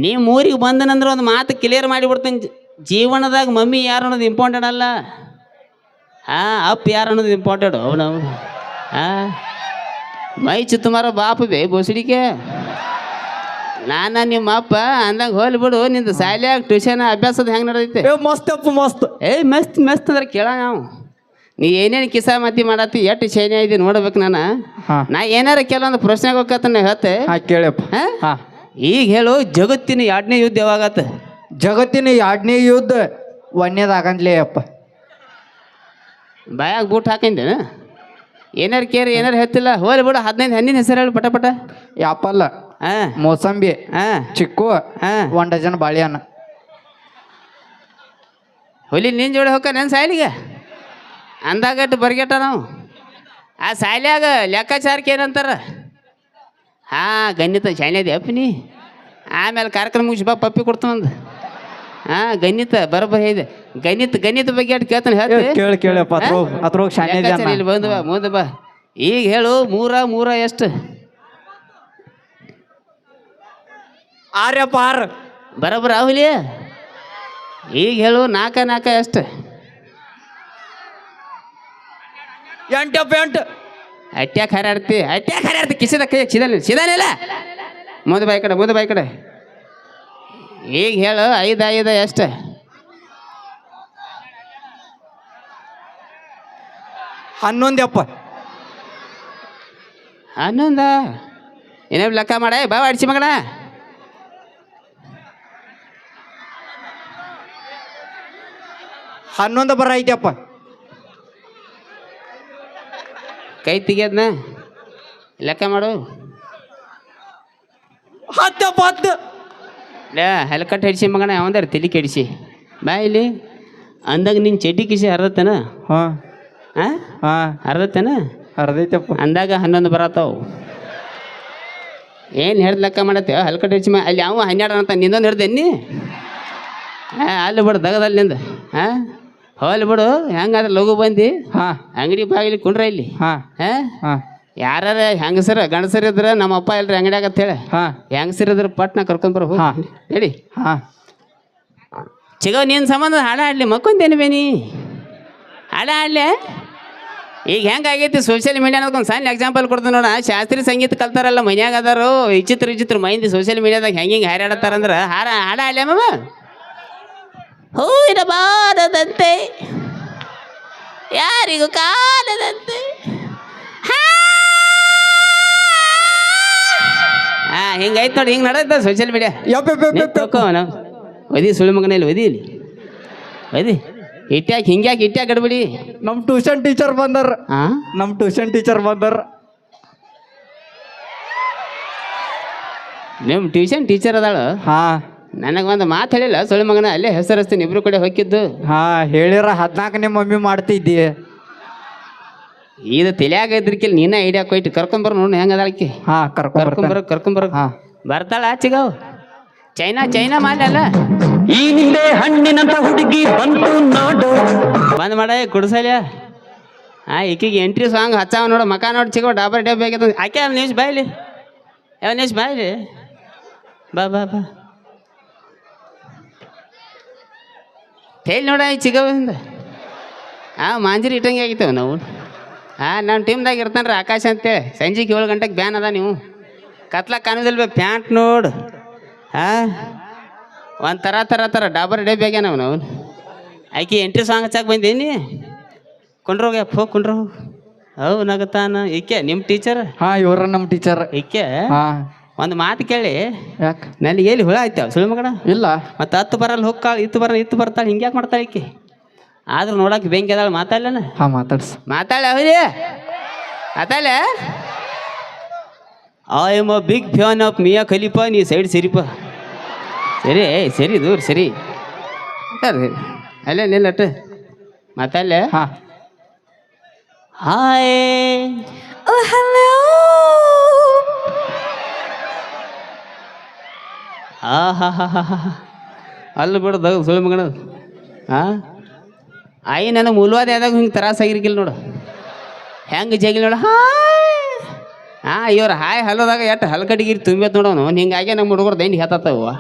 ನೀ ಊರಿಗೆ ಬಂದನಂದ್ರೆ ಒಂದು ಮಾತು ಕ್ಲಿಯರ್ ಮಾಡಿಬಿಡ್ತೀನಿ. ಜೀವನದಾಗ ಮಮ್ಮಿ ಯಾರು ಅನ್ನೋದು ಇಂಪಾರ್ಟೆಂಟ್ ಅಲ್ಲ, ಅಪ್ಪ ಯಾರು ಅನ್ನೋದು ಇಂಪಾರ್ಟೆಂಟ್. ಅವನವನು ಮೈ ಚಿತ್ತುಮಾರ ಬಾಪ ಬೇ ಬೋಸಡಿಕೆ ನಿಮ್ಮ ಅಪ್ಪ ಅಂದಂಗೆ ಹೋಲಿ ಬಿಡು. ನಿಂದು ಶಾಲ್ಯಾಗ ಟ್ಯೂಷನ್ ಅಭ್ಯಾಸದ ಹೆಂಗೆ ನಡೆದೈತೆ? ಮಸ್ತ್ ಮಸ್ತ್ ಅಂದ್ರೆ ಕೇಳ ನಾವು ನೀ ಏನೇನು ಕಿಸಾ ಮತಿ ಮಾಡತ್ತಿ ಎಷ್ಟು ಶೈನ್ಯ ಇದೆ ನೋಡ್ಬೇಕು. ನಾ ಏನಾರ ಕೆಲವೊಂದು ಪ್ರಶ್ನೆಗೆ ಹೋಗತ್ತ ಹೇಳ್ತೆ ಕೇಳಪ್ಪ. ಈಗ ಹೇಳು, ಜಗತ್ತಿನ 2ನೇ ಯುದ್ಧ ಯಾವಾಗತ್ತ? ಜಗತ್ತಿನ 2ನೇ ಯುದ್ಧ ಒಂದೇದಾಗಂದ್ಲೇ ಅಪ್ಪ. ಬಾಯಾಗ ಬೂಟ್ ಹಾಕಿಂದೇನ? ಏನಾರು ಕೇರಿ ಏನಾರು ಹೇಳ್ತಿಲ್ಲ. ಹೋಲಿ ಬಿಡು. 15 ಹಣ್ಣಿನ ಹೆಸರು ಹೇಳು ಪಟ ಪಟ. ಆಪಲ್, ಮೋಸಂಬಿ, ಚಿಕ್ಕು, 1 ಡಜನ್ ಬಾಳೆಹಣ್ಣು. ಹೊಲಿ ನಿನ್ನ ಜೋಡಿ ಹೋಗ ನನ್ನ ಸಾಯಲಿಗೆ ಅಂದಾಗಟ್ಟು ಬರ್ಗೆಟ ನಾವು. ಆ ಸಾಲ್ಯಾಗ ಲೆಕ್ಕಾಚಾರಕ್ಕೆ ಏನಂತಾರ? ಗಣಿತ ಶಾನ್ಯದ ಅಪ್ಪನಿ. ಆಮೇಲೆ ಕಾರ್ಯಕ್ರಮ ಮುಗಿಸಿ ಬಾ ಪಪ್ಪಿ ಕೊಡ್ತಾನಂದು. ಗಣಿತ ಬರೋಬ್ಬರಿ ಇದೆ. ಗಣಿತ ಬಗ್ಗೆ ಅಟ್ಟು ಕೇಳ್ತಾನೆ ಹೇಳ್ತೀನಿ. ಕೇಳಪ್ಪ ಇಲ್ಲಿ ಬಂದು ಬಾ, ಮುಂದೆ ಬಾ. ಈಗ ಹೇಳು, ಮೂರ ಎಷ್ಟು? 6 ಬರೋಬ್ಬರ ಹುಲಿ. ಈಗ ಹೇಳು, 4 ಎಷ್ಟು? 8 ಅಟ್ಯಾಕ್ ಹಾರಾಡ್ತಿ ಕಿಸಿದ ಕೈ ಸಿದಾನಿಲ್ಲ. ಮುಂದೆ ಬಾಯಿ ಕಡೆ. ಈಗ ಹೇಳು, 5 ಎಷ್ಟು? 11 11 ಏನೇ ಲೆಕ್ಕ ಮಾಡ ಬಾವ ಅಡಿಸಿ ಮಗಣ. 11 ಬರ ಐತಪ್ಪ. ಕೈ ತೆಗಿಯದ್ನ ಲೆಕ್ಕ ಮಾಡು. 10 ಹೆಲ್ಕಟ್ ಹಿಡಿಸಿ ಮಗಣ. ಯಾವಂದಾರ ತಲೆ ಕೆಡಿಸಿ ಬಾ ಇಲ್ಲಿ ಅಂದಾಗ ನಿನ್ನ ಚಡ್ಡಿ ಕಿಸಿ ಹರಿದತ್ತೇನ? ಹರಿದತ್ತೇನ? ಹರಿದೈತಪ್ಪ. ಅಂದಾಗ 11 ಬರತ್ತಾವು. ಏನು ಹೇಳ್ದು ಲೆಕ್ಕ ಮಾಡತ್ತೇವ? ಹಲ್ಕಟ್ ಹಿಡಿಸಿ ಅಲ್ಲಿ ಯಾವ 12 ಅಂತ ನಿಂದೊಂದು ಹಿಡ್ದೇನಿ. ಅಲ್ಲಿ ಬಿಡು ದಗದಲ್ಲಿ ನಿಂದ. ಹೋಲಿ ಬಿಡು. ಹೆಂಗಾದ್ರೆ ಲಘು ಬಂದು ಅಂಗಡಿ ಬಾಗಿಲಿ ಕುಂಡ್ರ ಇಲ್ಲಿ. ಯಾರ ಹೆಂಗಸರ ಗಂಡಸರ ಇದ್ರೆ ನಮ್ಮ ಅಪ್ಪ ಇಲ್ರಿ ಅಂಗಡಿಯಾಗ ಅಂತ ಹೇಳಿ. ಹೆಂಗಸರ ಇದ್ರೆ ಪಟ್ನ ಕರ್ಕೊಂಡ್ಬರ ಹೇಳಿ. ಚಿಗೋ ನಿನ್ನ ಸಂಬಂಧ ಹಾಡ ಆಡ್ಲಿ ಮಕ್ಕೊಂದೇನು ಬೇನಿ ಹಾಡ ಆಡ್ಲಿ. ಈಗ ಹೆಂಗಾಗೈತಿ ಸೋಷಿಯಲ್ ಮೀಡಿಯಾ ಅನ್ನೋದೊಂದು ಸಣ್ಣ ಎಕ್ಸಾಂಪಲ್ ಕೊಡ್ತೀನಿ ನೋಡ. ಶಾಸ್ತ್ರೀಯ ಸಂಗೀತ ಕಲ್ತಾರಲ್ಲ ಮನ್ಯಾಗ ಅದಾರು ವಿಚಿತ್ರ ಮೈಂದಿ ಸೋಷಿಯಲ್ ಮೀಡಿಯಾದಾಗ ಹೆಂಗೆ ಹಾರಾಡತ್ತಾರಂದ್ರೆ ಹಾಡ ಆಡ್ಲಿ ಮಾಮ. ಹೂವಿರಬಾರದಂತೆ ಯಾರಿಗೂ ಕಾಲದಂತೆ. ಹಿಂಗೈತೆ ನೋಡಿ, ಹಿಂಗೆ ನಡೆದ ಸೋಷಿಯಲ್ ಮೀಡಿಯಾ. ಒದಿ ಸುಳ್ಳು ಮಗನಲ್ಲಿ ಒದಿ ಇಲ್ಲಿ ಒದಿ ಹಿಂಗ್ಯಾಕೆ ಗಡ್ಬಿಡಿ. ನಮ್ಮ ಟ್ಯೂಷನ್ ಟೀಚರ್ ಬಂದಾರ. ನಿಮ್ಮ ಟ್ಯೂಷನ್ ಟೀಚರ್ ಅದಾಳ? ನನಗೆ ಒಂದು ಮಾತು ಹೇಳಿಲ್ಲ ಸುಳ್ಳು ಮಗನ. ಅಲ್ಲೇ ಹೆಸರು ಹಚ್ತೀನಿ ಇಬ್ರು ಕಡೆ ಹೊಕ್ಕಿದ್ದು. ಹೇಳಿರ 14 ನಿಮ್ಮ ಮಮ್ಮಿ ಮಾಡ್ತಿದ್ದಿ. ಇದು ತಲೆಯಾಗ ಇದ್ರಕಿಲ್ ನೀನ ಐಡಿಯಾ ಕೊಯ್ತು ಕರ್ಕೊಂಬರ ನೋಡಿ ಹೆಂಗ ಅದಾಳಕಿ. ಕರ್ಕೊಂಬರ ಬರ್ತಾಳ ಚಿಗಾವ್. ಚೈನಾ ಮಾಡಲ್ಲ. ಈ ಹಿಂದೆ ಹಣ್ಣಿನಂತ ಹುಡುಗಿ ಬಂತು ನೋಡು. ಬಂದ್ ಮಾಡ ಕುಡ್ಸಲ್ಯ. ಈಕಿಗೆ ಎಂಟ್ರಿ ಸಾಂಗ್ ಹಚ್ಚಾವ ನೋಡು. ಮಕ ನೋಡಿ ಚಿಗವ ಡಾಬರ್ ಡಬ್ಬಿ ಆಗೈತ. ಆಕೆ ನ್ಯೂಸ್ ಬಾಯ್ಲಿ ನ್ಯೂಸ್ ಬಾಯ್ಲಿ ಬಾ ತೇಲಿ ನೋಡ ಈ ಚಿಗವಿಂದ. ಮಾಂಜರಿ ಇಟ್ಟಂಗೆ ಆಗಿತ್ತವ ನಾವು. ನನ್ನ ಟೀಮ್ದಾಗ ಇರ್ತಾನೆ ರೀ ಆಕಾಶ ಅಂತೇಳಿ. ಸಂಜೆಗೆ 7 ಗಂಟೆಗೆ ಬ್ಯಾನ್ ಅದ. ನೀವು ಕತ್ಲಾಗ ಕಾಣೋದಿಲ್ಲ ಪ್ಯಾಂಟ್ ನೋಡು. ಒಂದು ಥರ ಡಾಬರ್ ಡಬ್ಬಿ ಆಗ್ಯಾನ ನಾವು. ಆಕೆ ಎಂಟ್ರಿ ಸಾಂಗ್ ಹಚ್ಚಾಕ ಬಂದೇನಿ. ಕುಂಡ್ರೋಗ್ಯಪ್ಪ ಹೋಗಿ ಕುಂಡ್ರ ಹೋಗಿ. ನಗತಾನ ಈಕೆ ನಿಮ್ಮ ಟೀಚರ್? ಇವ್ರ ನಮ್ಮ ಟೀಚರ್. ಈಕೆ ಒಂದು ಮಾತು ಕೇಳಿ. ಯಾಕೆ ನನಗೆ ಎಲ್ಲಿ ಹುಳ ಆಯ್ತಾವ ಸುಳ್ಳು ಮಗಣ? ಇಲ್ಲ. ಮತ್ತು 10 ಬರಲ್ಲ ಹೋಗ್ಕಾಳು, ಇತ್ತು ಬರ್ತಾಳೆ. ಹಿಂಗ್ಯಾಕೆ ಮಾಡ್ತಾಳೆ ಈಕೆ? ಆದ್ರೂ ನೋಡಕ್ಕೆ ಬೆಂಕಿ ಅದಾಳ. ಮಾತಾಡ್ಲನ? ಮಾತಾಡ ಅವರೇ ಮಾತಾಡ. I am a big fan of Mia Khalifa. ನೀ ಸೈಡ್ ಸರಿಪ ಸರಿ ದೂರ ಸರಿ. ಅಟ್ಟರಿ ಅಲ್ಲೇ ನಿಲ್ಲಟ್ಟ ಮತ್ತಲ್ಲೇ ಹಾಂ ಹಾಯ್ ಹಲೋ ಹಾ ಹಾ ಹಾ ಹಾ ಹಾ ಅಲ್ಲಿ ಬಿಡೋದು ಸುಳ್ಳು ಮಗಣ ಹಾಂ ಆಯಿ ನನ್ನ ಮೂಲವಾದ ಯಾವ್ದಾಗ ಹಿಂಗೆ ತ್ರಾಸಾಗಿರ್ಕಿಲ್ಲ ನೋಡು ಹೆಂಗೆ ಜಗಿಲ್ ನೋಡು ಹಾಯ್ ಹಾಂ ಇವ್ರು ಹಾಯ್ ಹಲ್ಲೋದಾಗ ಎಷ್ಟು ಹಲ್ಕಡಿಗಿರಿ ತುಂಬೇತ್ ನೋಡೋನು ಹಿಂಗಾಗಿ ನಮ್ಮ ಹುಡುಗರು ದಂಡಿ ಹತ್ತತ್ತವ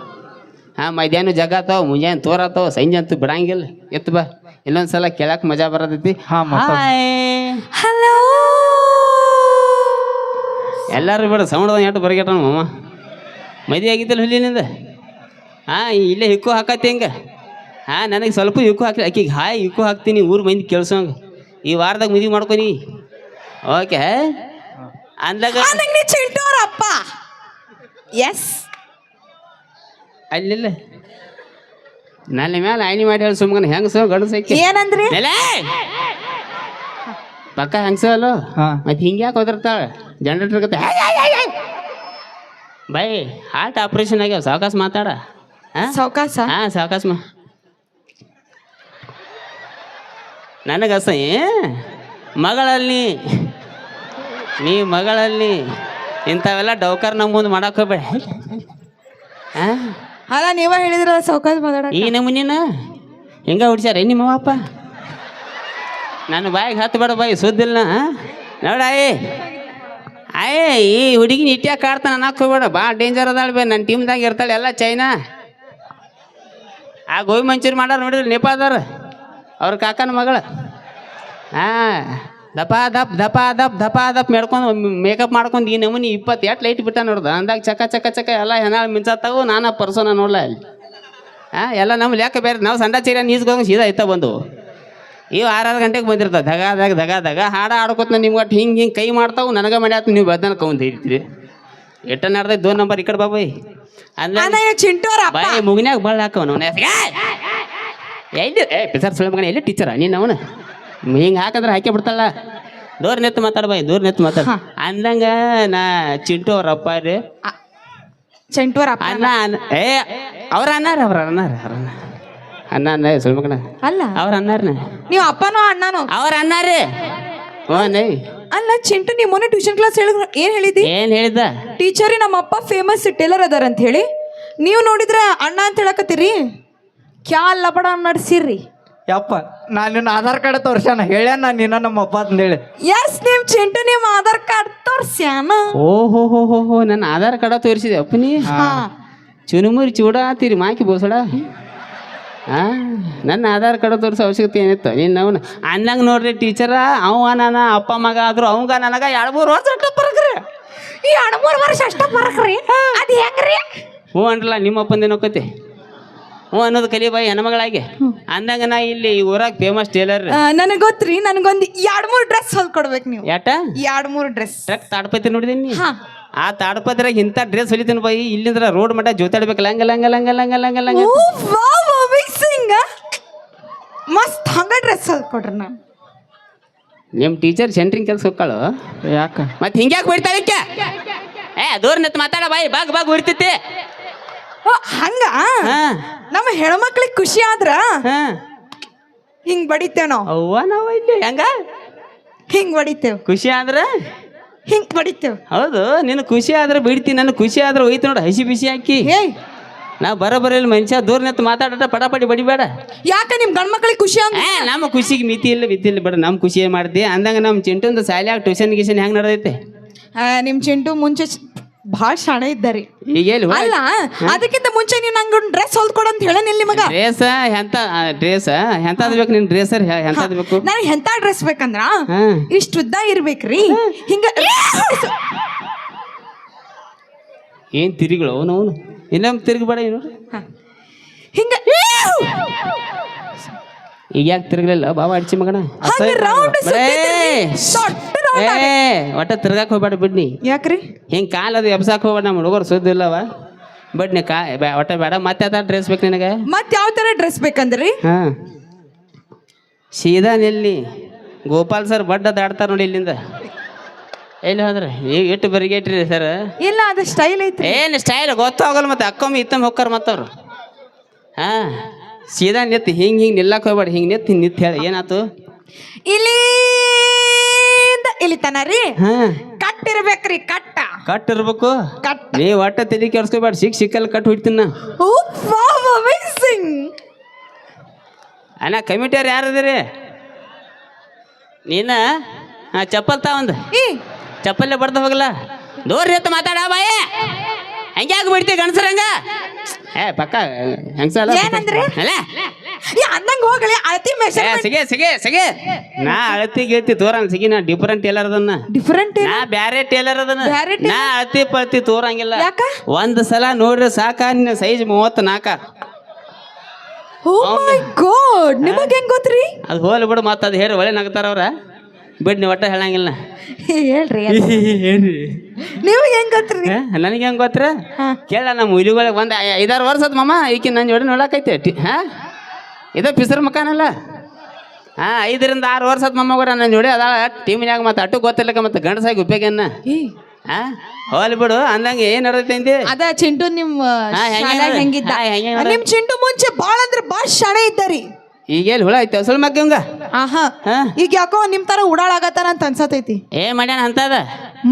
ಹಾಂ ಮಧ್ಯಾಹ್ನ ಜಗಾತಾವ ಮುಂಜಾನೆ ತೋರತ್ತಾವ ಸಂಜೆ ಅಂತೂ ಬಿಡಂಗಿಲ್ಲ ಎತ್ತು ಬಾ ಇನ್ನೊಂದು ಸಲ ಕೇಳಕ್ಕೆ ಮಜಾ ಬರತೈತಿ ಹಾಂ ಮತ್ತೆ ಹಲೋ ಎಲ್ಲರೂ ಬಿಡ ಸೌಂಡ್ ಎಷ್ಟು ಬರಗೆಟ್ಟ ಮಾಮ ಮದುವೆ ಆಗಿದ್ದಿಲ್ಲ ಹುಲ್ಲಿನಿಂದ ಹಾಂ ಇಲ್ಲೇ ಹಿಕ್ಕು ಹಾಕತ್ತಿ ಹಿಂಗೆ ಹಾಂ ನನಗೆ ಸ್ವಲ್ಪ ಹಿಕ್ಕು ಹಾಕಿ ಆಕಿಗೆ ಹಾಯ್ ಹಿಕ್ಕು ಹಾಕ್ತೀನಿ ಊರು ಮಂದಿ ಕೇಳ್ಸೋಂಗೆ ಈ ವಾರದಾಗ ಮದುವೆ ಮಾಡ್ಕೊನಿ ಓಕೆ ಅಂದಾಗ ನೀ ಚಿಂಟು ಅವ್ರ ಅಪ್ಪ ಎಸ್ ಅಲ್ಲಿಲ್ಲ ನನ್ನ ಮೇಲೆ ಆಯ್ನಿ ಮಾಡಿ ಹೇಳಿ ಸುಮ್ಮನೆ ಹೆಂಗಸ ಗಂಡಸೈತಿ ಏನಂದ್ರಿ ಪಕ್ಕ ಹೆಂಗಸ ಅಲ್ಲೋ ಹಾಂ ಮತ್ತೆ ಹಿಂಗೆ ಯಾಕೆ ಹೋದಿರ್ತಾಳೆ ಜನರೇಟರ್ ಕತೆ ಬೈ ಹಾರ್ಟ್ ಆಪ್ರೇಷನ್ ಆಗ್ಯಾವ ಸಾವಕಾಶ ಮಾತಾಡ ಹಾಂ ಸಾವ್ಕಾಸ ಹಾಂ ಸಾವಕಾಶ ನನಗೆ ಅಸಹ್ಯ ಮಗಳಲ್ಲಿ ನೀ ಮಗಳಲ್ಲಿ ಇಂಥವೆಲ್ಲ ಡೌಕರ್ ನಮ್ಮ ಮುಂದೆ ಮಾಡಕ್ಕೆ ಹೋಗ್ಬೇಡ ಹಾಂ ಅಲ್ಲ ನೀವ ಹೇಳಿದ್ರ ಸಾವ್ಕಾಸ ಮಾತಾಡ ಈ ನಮೂನಿನ ಹಿಂಗೆ ಹುಡ್ಸ್ಯಾರ ನಿಮ್ಮ ಅಪ್ಪ ನನ್ನ ಬಾಯಿಗೆ ಹತ್ತು ಬೇಡ ಬಾಯಿ ಸುದ್ದಿಲ್ಲ ನೋಡ ಆಯೇ ಈ ಹುಡುಗಿನ ಇಟ್ಯಾಕೆ ಕಾಡ್ತಾನೆ ಅನ್ನಕ್ಕೆ ಹೋಗ್ಬೇಡ ಭಾಳ ಡೇಂಜರ್ ಅದಾಳ ಬೇ ನನ್ನ ಟೀಮ್ದಾಗ ಇರ್ತಾಳೆ ಎಲ್ಲ ಚೈನಾ ಆ ಗೋಬಿ ಮಂಚೂರಿ ಮಾಡಾರ ನೋಡಿದ್ರೆ ನೇಪಾಳದವ್ರು ಅವ್ರ ಕಾಕನ ಮಗಳು ಹಾಂ ದಪ ದಪ್ ಮೇಡ್ಕೊಂಡು ಮೇಕಪ್ ಮಾಡ್ಕೊಂಡು ಈ ನಮೂನಿ 28 ಲೈಟ್ ಬಿಟ್ಟ ನೋಡ್ದು ಅಂದಾಗ ಚಕ ಎಲ್ಲ ಹೆಣ್ಣಾಳು ಮಿಂಚಾತಾವು ನಾನಾ ಪರ್ಸೋನ ನೋಡ್ಲ ಅಲ್ಲಿ ಹಾಂ ಎಲ್ಲ ನಮ್ಮ ಲೆಕ್ಕ ಬೇರೆ ನಾವು ಸಂಡ ಚೀರ ನೀಸ್ಕೊಂಡು ಸೀದಾ ಇತ್ತ ಬಂದು ಇವು 6 ಗಂಟೆಗೆ ಬಂದಿರ್ತಾವೆ ದಗ ಹಾಡ ಆಡ್ಕೊತ ನಿಮ್ಗೆ ಒಟ್ಟು ಹಿಂಗೆ ಕೈ ಮಾಡ್ತಾವು ನನಗೆ ಮಾಡ್ಯಾತು ನೀವು ಬದನ ಕೌಂತ ಹಿಡಿತೀರಿ ಎಟ್ಟ ನಡ್ದೈತೆ 2 ನಂಬರ್ ಈ ಕಡೆ ಬಾಬಾಯ್ ಅಂದ್ರೆ ಚಿಂಟು ಅವ್ರ ಅಪ್ಪ ಬಾಯಿ ಮುಗಿನ್ಯಾಗ ಬಳ್ಳ ಹಾಕವ ನಾವು ಎಲ್ಲಿ ಪಿಸರ್ ಸುಳ್ಳು ಮಗನ ಎಲ್ಲಿ ಟೀಚರ ನೀನು ಅವನು ಹಿಂಗೆ ಹಾಕಂದ್ರೆ ಹಾಕಿ ಬಿಡ್ತಾಳ ದೂರ ನೆತ್ತು ಮಾತಾಡ ಬಾಯಿ ದೂರ ನೆತ್ತು ಮಾತಾಡ ಅಂದಂಗ ನಾ ಚಿಂಟು ಅವ್ರ ಅಪ್ಪ ರೀ ಚಿಂಟು ಅವ್ರ ಅಪ್ಪ ಅನ್ನ ಅವ್ರ ಅನ್ನಾರ ಅನ್ನ ಸುಳ್ಳು ಮಗನ ಅಲ್ಲ ಅವ್ರ ಅನ್ನಾರನ ನೀವು ಅಪ್ಪನೋ ಅಣ್ಣನೋ ಅವ್ರ ಅನ್ನಾರೇ ಹ್ಞೂ ಅಲ್ಲ ಚಿಂಟು ನೀವು ಮೊನ್ನೆ ಟ್ಯೂಷನ್ ಕ್ಲಾಸ್ ಹೇಳಿದ್ರು ಏನ್ ಹೇಳಿದಿ ಏನು ಹೇಳಿದ್ದ ಟೀಚರಿ ನಮ್ಮ ಅಪ್ಪ ಫೇಮಸ್ ಟೇಲರ್ ಅದಾರ ಅಂತ ಹೇಳಿ ನೀವು ನೋಡಿದ್ರ ಅಣ್ಣ ಅಂತ ಹೇಳಕತ್ತೀರಿ ಕ್ಯಾ ಲಬಡ ನಡ್ಸಿರ್ರಿ ಯಪ್ಪ ನಾನು ನಿನ್ನ ಆಧಾರ್ ಕಾರ್ಡ್ ತೋರ್ಸ್ಯಾನ ಹೇಳ್ಯಾನ ನಾನು ನಿನ್ನ ನಮ್ಮ ಅಪ್ಪ ಅಂತೇಳಿ ಎಸ್ ನಿಮ್ ಚಿಂಟು ನಿಮ್ ಆಧಾರ್ ಕಾರ್ಡ್ ತೋರ್ಸ್ಯಾನ ಓಹೋ ನನ್ನ ಆಧಾರ್ ಕಾರ್ಡ ತೋರಿಸಿದೆ ಅಪ್ಪ ನೀ ಚುನುಮುರಿ ಚೂಡ ಆತೀರಿ ಮಾಕಿ ಬೋಸಡ ನನ್ನ ಆಧಾರ್ ಕಾರ್ಡ್ ತೋರಿಸೋ ಅವಶ್ಯಕತೆ ಏನಿತ್ತು ನೀನು ಅವನು ಅನ್ನಂಗೆ ನೋಡ್ರಿ ಟೀಚರ ಅವ ನನ್ನ ಅಪ್ಪ ಮಗ ಆದ್ರು ಅವಂಗ ನನಗ 2-3 ವರ್ಷ ಅಷ್ಟ ಬರಕ್ರಿ ಈ 2-3 ವರ್ಷ ಅಷ್ಟ ಬರಕ್ರಿ ಅದು ಹೆಂಗ್ರಿ ಹ್ಞೂ ಅನ್ರಲ್ಲ ನಿಮ್ಮ ಅಪ್ಪಂದೇನು ಹೋಗತ್ತೆ ಹ್ಞೂ ಅನ್ನೋದು ಕಲಿ ಬಾಯಿ ಹೆಣ್ಮಗಳಾಗಿ ಅಂದಂಗ ನಾ ಇಲ್ಲಿ ಈ ಊರಾಗ ಫೇಮಸ್ ಟೇಲರ್ ನನಗೆ ಗೊತ್ತ್ರಿ ನನಗೊಂದು 2-3 ಡ್ರೆಸ್ ಹೊಲ್ಕೊಡ್ಬೇಕು ನೀವು ಯಾಟ 2-3 ಡ್ರೆಸ್ ಟ್ರಕ್ ತಾಡ್ಪತಿ ನೋಡಿದೀನಿ ಹಾ ಆ ತಾಡ್ಪತ್ರಾಗ ಇಂಥ ಡ್ರೆಸ್ ಹೊಲಿತೀನಿ ಬಾಯಿ ಇಲ್ಲಿಂದ್ರ ರೋಡ್ ಮಟ್ಟ ಜೋತಾಡ್ಬೇಕಲ್ಲ ಹಂಗಲ್ಲ ವಾವ್ ಅಮೇಜಿಂಗ್ ಮಸ್ತ್ ಹಂಗ ಡ್ರೆಸ್ ಹೊಲ್ಕೊಡ್ರಿ ನಾನು ನಿಮ್ಮ ಟೀಚರ್ ಸೆಂಟ್ರಿಂಗ್ ಕೆಲಸ ಹೋಗ್ಕಾಳು ಯಾಕ ಮತ್ತೆ ಹಿಂಗ್ಯಾಕೆ ಬಿಡ್ತಾಳೆ ದೂರ ನಿಂತು ಮಾತಾಡ ಬಾಯಿ ಬಾಗ್ ಹೊಡಿತೈತಿ ಹಂಗ ನಮ್ಮ ಹೆಣ್ಮಕ್ಳಿಗೆ ಖುಷಿ ಆದ್ರ ಹಿಂಗ್ ಬಡಿತೇವ್ ನಾವು ಅವ್ವ ನಾವು ಇಲ್ಲಿ ಹೆಂಗ ಹಿಂಗ್ ಬಡಿತೇವ್ ಖುಷಿ ಆದ್ರೆ ಹಿಂಗ್ ಬಡಿತೇವ್ ಹೌದು ನಿನ್ನ ಖುಷಿ ಆದ್ರೆ ಬಿಡ್ತೀನಿ ನನ್ನ ಖುಷಿ ಆದ್ರೆ ಹೋಯ್ತು ನೋಡು ಹಸಿ ಬಿಸಿ ಹಾಕಿ ಏಯ್ ನಾ ಬರೋಬರಿಲ್ಲ ಮನುಷ್ಯ ದೂರ ನಿಂತು ಮಾತಾಡ ಪಟಾಪಟಿ ಬಡಿಬೇಡ ಯಾಕ ನಿಮ್ ಗಂಡ್ ಮಕ್ಳಿಗೆ ಖುಷಿ ಅಂತ ನಮ್ಮ ಖುಷಿಗೆ ಮಿತಿ ಇಲ್ಲ ಬೇಡ ನಮ್ಮ ಖುಷಿ ಏನು ಮಾಡ್ದಿ ಅಂದಂಗ ನಮ್ಮ ಚಿಂಟುಂದು ಶಾಲ್ಯಾಗ ಟ್ಯೂಷನ್ ಗಿಷನ್ ಹೆಂಗೆ ನಡೆದೈತೆ ನಿಮ್ ಚಿಂಟು ಮುಂಚೆ ಭಾಳ ಶಾಣೆ ಇದ್ದಾರೆ ಈಗ ಎಲ್ಲಿ ಅಲ್ಲ ಅದಕ್ಕಿಂತ ಮುಂಚೆ ನೀವು ನಂಗೆ ಡ್ರೆಸ್ ಹೊಲ್ಕೊಡು ಅಂತ ಹೇಳೇನಿಲ್ಲ ನಿಮಗ ಡ್ರೆಸ್ ಎಂತದ್ ಬೇಕು ನಿನ್ ಡ್ರೆಸರ್ ಎಂತದ್ ಬೇಕು ನನಗೆ ಎಂತ ಡ್ರೆಸ್ ಬೇಕಂದ್ರ ಇಷ್ಟು ಉದ್ದ ಇರ್ಬೇಕ್ರಿ ಹಿಂಗ ಏನ್ ತಿರುಗಳು ಅವನು ಇನ್ನೊಮ್ಮೆ ತಿರುಗಬೇಡ ಏನು ಹಿಂಗ ಈಗ ಯಾಕೆ ತಿರುಗಲಿಲ್ಲ ಬಾಬಾ ಅಡ್ಚಿ ಮಗನ ಒಟ್ಟ ತಿರ್ಗಾಕ್ ಹೋಗ್ಬೇಡ ಬಿಡ್ನಿ ಯಾಕ್ರಿ ಹಿಂಗೆ ಕಾಲದು ಎಬ್ಸಾಕ್ ಹೋಗ್ಬೇಡ ನಮ್ಮ ಹುಡುಗರು ಸುದ್ದಿ ಇಲ್ಲವ ಬಡ್ನಿ ಒಟ್ಟ ಬೇಡ ಮತ್ತೆ ಅದ ಡ್ರೆಸ್ ಬೇಕು ನಿನಗೆ ಮತ್ತೆ ಯಾವ ಥರ ಡ್ರೆಸ್ ಬೇಕಂದ್ರಿ ಹಾಂ ಸೀದಾ ನಿಲ್ಲಿ ಗೋಪಾಲ್ ಸರ್ ಬಡ್ಡ ದಾಡ್ತಾರ ನೋಡಿ ಇಲ್ಲಿಂದ ಎಲ್ಲಿ ಹೋದ್ರೆ ನೀವು ಎಷ್ಟು ಬರಿಗೇಟ್ರಿ ಸರ್ ಇಲ್ಲ ಅದು ಸ್ಟೈಲ್ ಐತ್ರಿ ಏನು ಸ್ಟೈಲ್ ಗೊತ್ತಾಗಲ್ಲ ಮತ್ತೆ ಅಕ್ಕೊಮ್ಮೆ ಇತ್ತೊಮ್ಮೆ ಹೋಗ್ತಾರ ಮತ್ತವ್ರು ಹಾಂ ಸೀದಾ ನಿತ್ತು ಹಿಂಗೆ ನಿಲ್ಲಕ್ಕೆ ಹೋಗ್ಬೇಡ, ಹಿಂಗೆ ನಿತ್ತು ಹೇಳಿ ಏನಾತು? ಇಲ್ಲಿಂದ ಇಲ್ಲಿ ತನ ರೀ ಹಾಂ ಕಟ್ಟಿರ್ಬೇಕ್ರಿ ಕಟ್ಟ ಕಟ್ಟಿರ್ಬೇಕು. ಕಟ್ಟ ನೀ ಒಟ್ಟ ತಲೆ ಕೆಡ್ಸ್ಕೊಬೇಡ, ಸಿಕ್ಕಲ್ಲಿ ಕಟ್ಟು ಹೊಡಿತೀನಿ ನಾ. ಓ ವಾವ್ ಅಮೇಜಿಂಗ್. ಅಣ್ಣ ಕಮಿಟಿಯವ್ರು ಯಾರು ಅದೀರಿ? ನೀನ ಹಾಂ ಚಪ್ಪಲ್ ಒಂದು ಚಪ್ಪಲ್ಲೇ ಬರ್ದ ಹೋಗಲ್ಲ, ದೂರ ಎತ್ತ ಮಾತಾಡ ಬಾಯ. ಹಂಗ್ಯಾಕೆ ಬಿಡ್ತೀವಿ ಗಣಸರಂಗ? ಪಕ್ಕ ಹೆಂಗಸಲ್ಲ ಏನಂದ್ರಿ? ಅಲ್ಲ ಅಂದಂಗ ಹೋಗಲಿ ಅಳತಿ ಸಿಗೆ ಸಿಗೆ ಸಿಗೆ ನಾ ಅಳತಿ ಗಿಳತಿ ತೋರಂಗ ಸಿಗಿ, ನಾ ಡಿಫರೆಂಟ್ ಟೇಲರ್ ಅದನ್ನ, ಡಿಫರೆಂಟ್ ನಾ ಬ್ಯಾರೆ ಟೇಲರ್ ಅದನ್ನ, ಬ್ಯಾರೆ ನಾ ಅಳತಿ ಪಳತಿ ತೋರಂಗಿಲ್ಲ. ಯಾಕ? ಒಂದ್ ಸಲ ನೋಡ್ರಿ ಸಾಕ, ನಿನ್ನ ಸೈಜ್ 34. ಓ ಮೈ ಗಾಡ್, ನಿಮಗೆ ಹೆಂಗ್ ಗೊತ್ತ್ರಿ? ಅದು ಹೋಲಿ ಬಿಡು, ಮತ್ತೆ ಅದು ಹೇಳಿ ಒಳ್ಳೆ ನಗ್ತಾರ ಅವ್ರ, ಬಿಡ್ ನೀವು ಒಟ್ಟ ಹೇಳಂಗಿಲ್ಲ. ಹೇಳ್ರಿ ಹೇಳ್ರಿ ನಿಮಗೆ ಹೆಂಗ್ ಗೊತ್ತ್ರಿ? ನನಗೆ ಹೆಂಗ್ ಗೊತ್ತರ? ಕೇಳ ನಮ್ಮ ಹುಲಿಗಳಿಗೆ ಒಂದು 5-6 ವರ್ಷ ಆತ್ ಮಾಮ ಈಕಿ ನನ್ನ ಜೋಡಿ ನೋಡಕೈತೆ. ಇದ ಪಿಸರ್ ಮಕಾನಲ್ಲ. 5-6 ವರ್ಷ ಆತ್ ಮಮ್ಮಗೋರ ನನ್ನ ಜೋಡಿ ಅದಾಳ ಟೀಮಿನಾಗ. ಮತ್ತೆ ಅಟ್ಟು ಗೊತ್ತಿಲ್ಲಕ ಮತ್ತೆ ಗಂಡಸಾಗಿ ಉಪಯೋಗನ್ನ ಹೋಲಿ ಬಿಡು. ಅಂದಂಗೆ ಏನ್ ನಡತೈತಿ? ಅದ ಚಿಂಟು ನಿಮ್ಮ ಶಾಲ್ಯಾಗ ಹೆಂಗಿದ್ದ? ನಿಮ್ ಚಿಂಟು ಮುಂಚೆ ಬಾಳ ಅಂದ್ರೆ ಬಾಳ ಶಾಣೆ ಇದ್ದಾರಿ. ಈಗ ಎಲ್ಲಿ ಹುಳ ಐತೆ ಅಸಲ್ ಮಗ್ಗಂಗ? ಆಹಾ, ಈಗ ಯಾಕೋ ನಿಮ್ ತರ ಉಡಾಳಾಗತ್ತಾರ ಅಂತ ಅನ್ಸತೈತಿ. ಮಾಡ್ಯಾನ ಅಂತದ?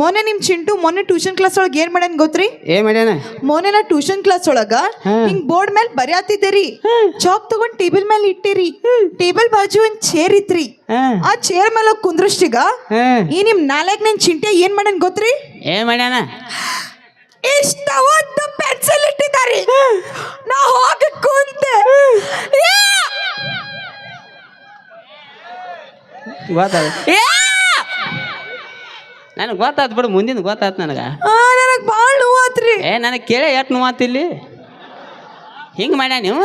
ಮೊನ್ನೆ ನಿಮ್ ಚಿಂಟು ಮೊನ್ನೆ ಟ್ಯೂಷನ್ ಕ್ಲಾಸ್ ಒಳಗೆ ಏನ್ ಮಾಡ್ಯಾನ ಗೊತ್ತ್ರಿ? ಮಾಡ್ಯಾನ? ಮೊನ್ನೆ ನಾ ಟ್ಯೂಷನ್ ಕ್ಲಾಸ್ ಒಳಗ ಹಿಂಗ್ ಬೋರ್ಡ್ ಮೇಲೆ ಬರ್ಯಾತಿದ್ದೀರಿ, ಚಾಕ್ ತಗೊಂಡ್ ಟೇಬಲ್ ಮೇಲೆ ಇಟ್ಟಿರಿ, ಟೇಬಲ್ ಬಾಜು ಒಂದ್ ಚೇರ್ ಇತ್ರಿ, ಆ ಚೇರ್ ಮೇಲೆ ಕುಂದ್ರಷ್ಟಿಗ ಈ ನಿಮ್ ನಾಲ್ಕು ನನ್ ಚಿಂಟೆ ಏನ್ ಮಾಡ್ಯಾನ ಗೊತ್ತ್ರಿ? ಮಾಡ್ಯಾನ? ಇಷ್ಟ ಒಂದು ಪೆನ್ಸಿಲ್ ಇಟ್ಟಿದ್ದಾರೆ. ನಾ ಹೋಗಿ ಕುಂತೆ, ನನಗೆ ಗೊತ್ತಾತ್ ಬಿಡು, ಮುಂದಿನ ಗೊತ್ತಾತ್ ನನಗೆ. ನನಗೆ ಭಾಳ ನೋವಾತ್ರಿ. ನನಗೆ ಕೇಳಿ ಎಷ್ಟು ನೋವಾತಿಲ್ಲಿ ಹಿಂಗೆ ಮಾಡ್ಯಾ ನೀವು?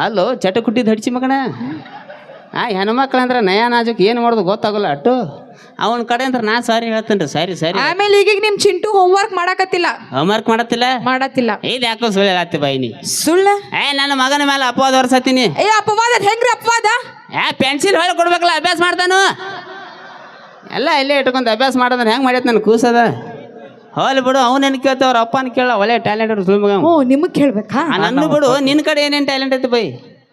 ಅಲ್ಲೋ ಚಟಕುಟ್ಟಿ ಧಡ್ಸಿ ಮಗಣ. ಹೆಣ್ಮಕ್ಳು ಅಂದ್ರೆ ನಯ ನಾಜುಕ್ ಏನು ಮಾಡೋದು ಗೊತ್ತಾಗಲ್ಲ ಅಟ್ಟು. ಅವನ ಕಡೆ ಅಂದ್ರೆ ನಾ ಸಾರಿ ಹೇಳ್ತೇನೆ ರೀ. ಸರಿ ಸರಿ. ಆಮೇಲೆ ಈಗೀಗ ನಿಮ್ ಚಿಂಟು ಹೋಮ್ವರ್ಕ್ ಮಾಡಕತ್ತಿಲ್ಲ. ಹೋಮ್ವರ್ಕ್ ಮಾಡತ್ತಿಲ್ಲ? ಇದು ಯಾಕೋ ಸುಳ್ಳು ಹೇಳತ್ತಿ ಬಾಯಿ ನೀ? ಸುಳ್ಳ? ನನ್ನ ಮಗನ ಮೇಲೆ ಅಪವಾದ ಹೊರಸತ್ತೀನಿ. ಅಪವಾದ ಹೆಂಗ್ರಿ ಅಪವಾದ? ಪೆನ್ಸಿಲ್ ಹೊಳೆ ಕೊಡ್ಬೇಕಲ್ಲ, ಅಭ್ಯಾಸ ಮಾಡ್ತಾನು ಎಲ್ಲ ಇಲ್ಲೇ ಇಟ್ಕೊಂತ ಅಭ್ಯಾಸ ಮಾಡೋದನ್ನ ಹೆಂಗೆ ಮಾಡ್ಯತ್ ನನ್ ಕೂಸದ. ಹೋಲಿ ಬಿಡು, ಅವನೇನು ಕೇಳ್ತ ಅವ್ರ ಅಪ್ಪನ ಕೇಳ, ಒಳ್ಳೆ ಟ್ಯಾಲೆಂಟ್ ಅವ್ರು ಸುಳ್ಳು ಮಗ. ಓ ನಿಮಗೆ ಕೇಳ್ಬೇಕಾ? ನನ್ನ ಬಿಡು, ನಿನ್ನ ಕಡೆ ಏನೇನು ಟ್ಯಾಲೆಂಟ್ ಐತಿ ಬೈ?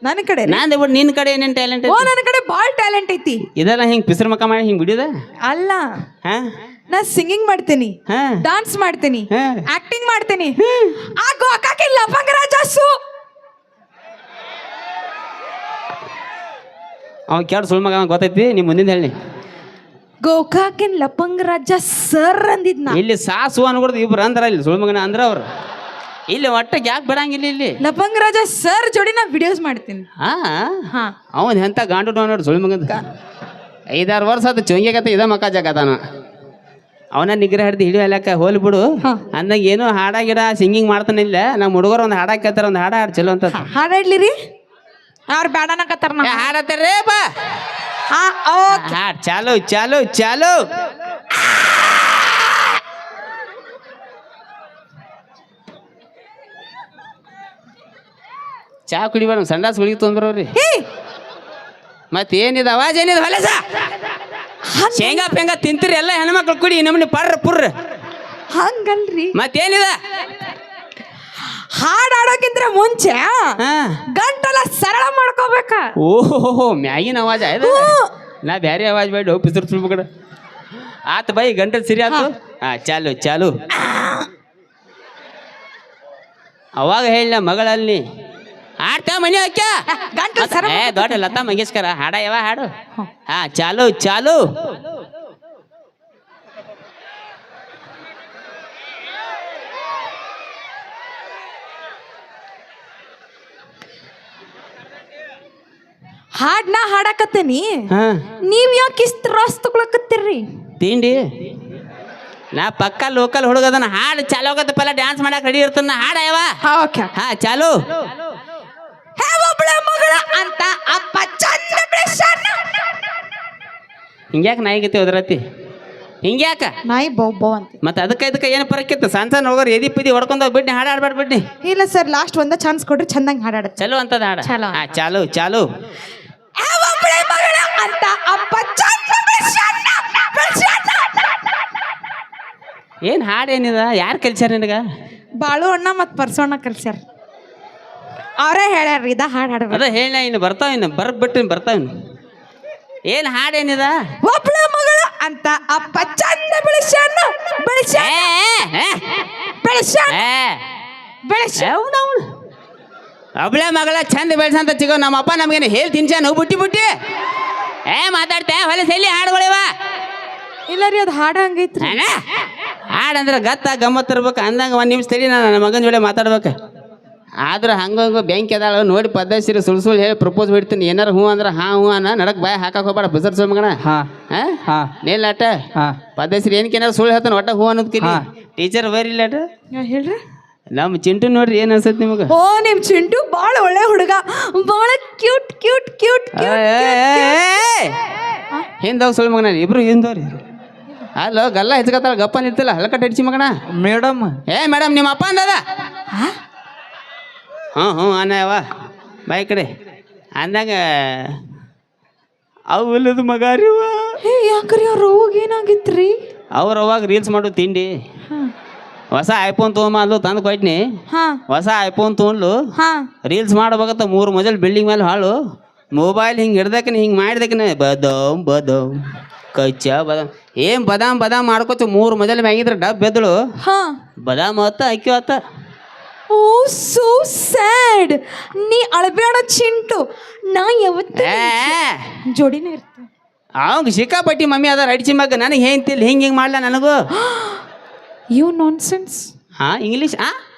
ನನ್ನ ಕಡೆ ನಂದು ಬಿಡು, ನಿನ್ನ ಕಡೆ ಏನೇನು ಟ್ಯಾಲೆಂಟ್ ಐತಿ? ನನ್ನ ಕಡೆ ಭಾಳ ಟ್ಯಾಲೆಂಟ್ ಐತಿ. ಇದೆಲ್ಲ ಹಿಂಗೆ ಪಿಸರ್ ಮಕ್ಕ ಮಾಡಿ ಹಿಂಗೆ ಬಿಡಿದ? ಅಲ್ಲ, ನಾ ಸಿಂಗಿಂಗ್ ಮಾಡ್ತೀನಿ, ಡಾನ್ಸ್ ಮಾಡ್ತೀನಿ, ಆಕ್ಟಿಂಗ್ ಮಾಡ್ತೀನಿ. ಆ ಗೋಕಾಕಿ ಲಫಂಗ ರಾಜಾಸು ಅವ ಕೇಳಿ ಸುಳ್ಳು ಮಗ ಗೊತ್ತೈತಿ. ನಿಮ್ಮ ಮುಂದಿನ ಹೇಳಿ. ಗೋಕಾಕಿನ್ ಲಪಂಗ ರಾಜ ಸರ್ ಅಂದಿದ್ನ. ಇಲ್ಲಿ ಸಾಸು ಅನ್ಕೊಡ್ದು ಇಬ್ರು ಅಂದ್ರ, ಇಲ್ಲಿ ಸುಳ್ಳು ಮಗನ ಅಂದ್ರ ಅವ್ರು. ಇಲ್ಲಿ ಒಟ್ಟಕ್ಕೆ ಯಾಕೆ ಬಿಡಂಗಿಲ್ಲ ಇಲ್ಲಿ? ಲಪಂಗ ರಾಜ ಸರ್ ಜೋಡಿ ನಾ ವಿಡಿಯೋಸ್ ಮಾಡ್ತೀನಿ. ಅವನ್ ಎಂತ ಗಾಂಡು ನೋಡಿ ಸುಳ್ಳು ಮಗಂದ. 5-6 ವರ್ಷ ಆತ ಚೊಂಗ್ಯಾಗತ್ತ ಇದ ಮಕ್ಕ ಜಾಗತಾನ. ಅವನ ನಿಗ್ರಹ ಹಿಡ್ದು ಹಿಡಿಯೋ ಅಲ್ಲಕ್ಕ. ಹೋಲಿ ಬಿಡು. ಅಂದಾಗ ಏನು ಹಾಡ ಗಿಡ ಸಿಂಗಿಂಗ್ ಮಾಡ್ತಾನಿಲ್ಲ. ನಮ್ಮ ಹುಡುಗರು ಒಂದು ಹಾಡ ಕೇಳ್ತಾರ, ಒಂದು ಹಾಡ ಚಲೋ ಅಂತ. ಹಾಡಾಡ್ಲಿರಿ? ಅವ್ರು ಬೇಡನಕತ್ತಾರ. ಹಾಡತ್ತಾರೇ ಬಾ. ಚಾಲು ಚಾಲು ಚಾಲು. ಚಾ ಕುಡಿಬಾರ, ಸಂಡಾಸ್ ಹುಡುಗಿ ತೊಂದ್ರವ್ರಿ. ಮತ್ತೇನಿದ ಅವಾಜ್ ಏನಿದ ಹೊಲಸ? ಶೇಂಗಾ ಪೇಂಗಾ ತಿಂತೀರಿ ಎಲ್ಲ ಹೆಣ್ಮಕ್ಳು ಕುಡಿ ನಮ್ಮನಿ ಪರ್ರ ಪುರ್ರ. ಹಂಗಲ್ರಿ, ಮತ್ತೇನಿದ? ಹಾಡಾಡೋಕ್ಕಿಂತ ಮುಂಚೆ ಗಂಟಲ ಸರಳ ಮಾಡ್ಕೋಬೇಕ. ಓಹೋ, ಮ್ಯಾಗಿನ ಅವಾಜ ಇದು. ನಾ ಬ್ಯಾರೆ ಅವಾಜ್ ಬೇಡ, ಪಿಸರ್ ಸುಳ್ಬೇಕಡ. ಆತ ಬೈ, ಗಂಟೆ ಸಿರಿ ಆತು. ಚಾಲು ಚಾಲು. ಅವಾಗ ಹೇಳ ಮಗಳಲ್ಲಿ ಆಡ್ತಾ ಮನೆ ಹಾಕ್ಯ ದೊಡ್ಡ ಲತಾ ಮಂಗೇಶ್ಕರ ಹಾಡ ಯಾವ ಹಾಡು? ಚಾಲು ಚಾಲು. ಹಾಡ್ನ ಹಾಡಕತ್ತೇನಿ, ನೀವ್ ಯಾಕೆ ಇಷ್ಟ ರಾಸ್ ತಗೊಳಕತ್ತೀರ್ರಿ? ತಿಂಡಿ ನಾ ಪಕ್ಕ ಲೋಕಲ್ ಹುಡುಗದನ ಹಾಡು ಚಾಲು ಆಗತ್ತ, ಪಲ್ಲ ಡ್ಯಾನ್ಸ್ ಮಾಡಕ್ ರೆಡಿ ಇರ್ತಾನ. ಹಾಡ ಯಾವ? ಚಾಲು. ಮಗಳ ಅಂತ ಅಪ್ಪ ಚಂದ ಹಿಂಗ್ಯಾಕ ನಾಯಿಗತಿ ಹೋದ್ರತಿ? ಹಿಂಗ್ಯಾಕ ನಾಯಿ ಬೌ ಅಂತ? ಮತ್ತೆ ಅದಕ್ಕೆ ಇದಕ್ಕೆ ಏನು ಪರಕ್ಕಿತ್ತು? ಸಣ್ಣ ಹುಡುಗರು ಎದಿ ಪಿದಿ ಹೊಡ್ಕೊಂಡ್ ಬಿಡ್ನಿ, ಹಾಡು ಆಡ್ಬಾರ್ದು ಬಿಡ್ನಿ. ಇಲ್ಲ ಸರ್, ಲಾಸ್ಟ್ ಒಂದ ಚಾನ್ಸ್ ಕೊಡ್ರಿ, ಚಂದಂಗ್ ಹಾಡಾಡ. ಚಲೋ ಅಂತದ ಹಾಡ. ಚಾಲು ಚಾಲು. ಅಂತ ಅಪ್ಪ ಏನ್ ಹಾಡು ಏನಿದ? ಯಾರು ಕಲ್ಸ್ಯಾರ ನಿನಗ? ಬಾಳು ಅಣ್ಣ ಮತ್ ಪರ್ಸೋಣ್ಣ ಕಲ್ಸ್ಯಾರ. ಅವರೇ ಹೇಳ್ಯಾರ್ರಿ ಇದ ಹಾಡು ಹಾಡ್ಬೇಕು. ಅದ ಹೇಳ ಇನ್ನು ಬರ್ತಾವ ಇನ್ನು ಬರ್ತಾವ ಇನ್ನು ಏನು ಹಾಡೇನಿದ ಒಬ್ಳ ಮಗಳು ಅಂತ ಅಪ್ಪ ಚಂದ ಬೆಳೆಸ್ಯಾನ ಒಬ್ಳೆ ಮಗಳ ಚಂದ ಬೆಳೆಸಂತ ಚಿಗೋ ನಮ್ಮಪ್ಪ ನಮಗೇನು ಹೇಳಿ ತಿನ್ಸಾನು ಬುಟ್ಟಿ ಮಾತಾಡ್ತೆ ಹೊಲಸ ಎಲ್ಲಿ ಹಾಡುಗಳಿವ ಇಲ್ಲ ರೀ ಅದು ಹಾಡು ಹಂಗೈತ್ರಿ. ಹಾಡಂದ್ರೆ ಗತ್ತ ಗಮ್ಮತ್ ಇರ್ಬೇಕು ಅಂದಂಗ ಒಂದು ನಿಮಿಷ ತಡಿ ನಾನು ನನ್ನ ಮಗನ ಜೋಡಿ ಮಾತಾಡ್ಬೇಕು. ಆದ್ರೆ ಹಂಗ ಬ್ಯಾಂಕ್ ಎದಾಳು ನೋಡಿ ಪದ್ಧತಿ ಸುಳ್ಳು ಹೇಳಿ ಪ್ರಪೋಸ್ ಬಿಡ್ತೀನಿ. ಏನಾರು ಹ್ಞೂ ಅಂದ್ರೆ ಹ್ಞೂ ಅನ್ನ ನಡಕ್ ಬಾಯ್ ಹಾಕಕ್ ಹೋಗ್ಬೇಡ ಬಸರ್ ಸುಳ್ ಮಗನ. ನೇಲಾಟ ಪದ್ಧತಿ ಏನಕ್ಕೇನಾರು ಸುಳ್ಳು ಹೇಳ್ತಾನೆ ಒಟ್ಟ ಹ್ಞೂ ಅನ್ನೋದ್ ಕಿಲಿ ಟೀಚರ್ ಬರೀಲಾಟ ಹೇಳ್ರಿ. ನಮ್ಮ ಚಿಂಟು ನೋಡ್ರಿ ಏನ್ ಅನ್ಸತ್ ನಿಮಗೆ? ಓ ನಿಮ್ ಚಿಂಟು ಬಾಳ ಒಳ್ಳೆ ಹುಡುಗ, ಬಾಳ ಕ್ಯೂಟ್ ಕ್ಯೂಟ್ ಕ್ಯೂಟ್ ಹಿಂದೋಗ್ ಸುಳ್ಳು ಮಗನ ಇಬ್ರು ಹಿಂದೋರಿ. ಅಲ್ಲ ಗಲ್ಲ ಹೆಚ್ಚಕತ್ತಾಳ ಗಪ್ಪ ನಿಂತಿಲ್ಲ ಹಲಕಟ್ಟ ಹಿಡ್ಸಿ ಮಗನ. ಮೇಡಮ್ ಮೇಡಮ್ ನಿಮ್ಮ ಅಪ್ಪ ಅಂದದ ಹ್ಞೂ ಅನ್ನವ ಬಾಯ್ ಕಡೆ ಅಂದಾಗ ಅವಲ್ಲದ ಮಗ ರೀವ. ಯಾಕ್ರಿ ಅವ್ರ ರೋಗ ಏನಾಗಿತ್ರಿ? ಅವ್ರು ಅವಾಗ ರೀಲ್ಸ್ ಮಾಡು ತಿಂಡಿ ಹೊಸ ಐಫೋನ್ ತೊಗೊಂಬ ಅಂದ್ಲು ತಂದು ಕೊಟ್ನಿ. ಹೊಸ ಐಫೋನ್ ತೊಗೊಂಡ್ಲು ರೀಲ್ಸ್ ಮಾಡ್ಬೇಕತ್ತ 3 ಮಜಲ್ ಬಿಲ್ಡಿಂಗ್ ಮೇಲೆ ಹಾಳು ಮೊಬೈಲ್ ಹಿಂಗೆ ಹಿಡ್ದಕ್ಕನೆ ಹಿಂಗೆ ಮಾಡಿದಕ್ಕನೆ ಬದಾಮ್ ಕಚ್ಚ ಬದಾಮ್ ಬದಾಮ್ ಮಾಡ್ಕೊತ 3 ಮಜಲ್ ಮ್ಯಾಗಿದ್ರೆ ಡಬ್ ಬೆದ್ದಳು ಬದಾಮ್ ಹೊತ್ತ ಅಕ್ಕಿ ಹೊತ್ತ. Oh so sad. ನೀ ಅಳಬೇಡ ಚಿಂಟು, ನಾ ಯಾವತ್ತ ಜೋಡಿನೇ ಇರ್ತೀನಿ. ಅವಂಗ ಸಿಕ್ಕಾಪಟ್ಟಿ ಮಮ್ಮಿ ಅದಾರ ಅಡಿಸಿ ಮಗ ನನಗೆ ಹೇಳ್ತಿಲ್ಲ ಹಿಂಗೆ ಮಾಡ್ಲ ನನಗೂ. You nonsense. English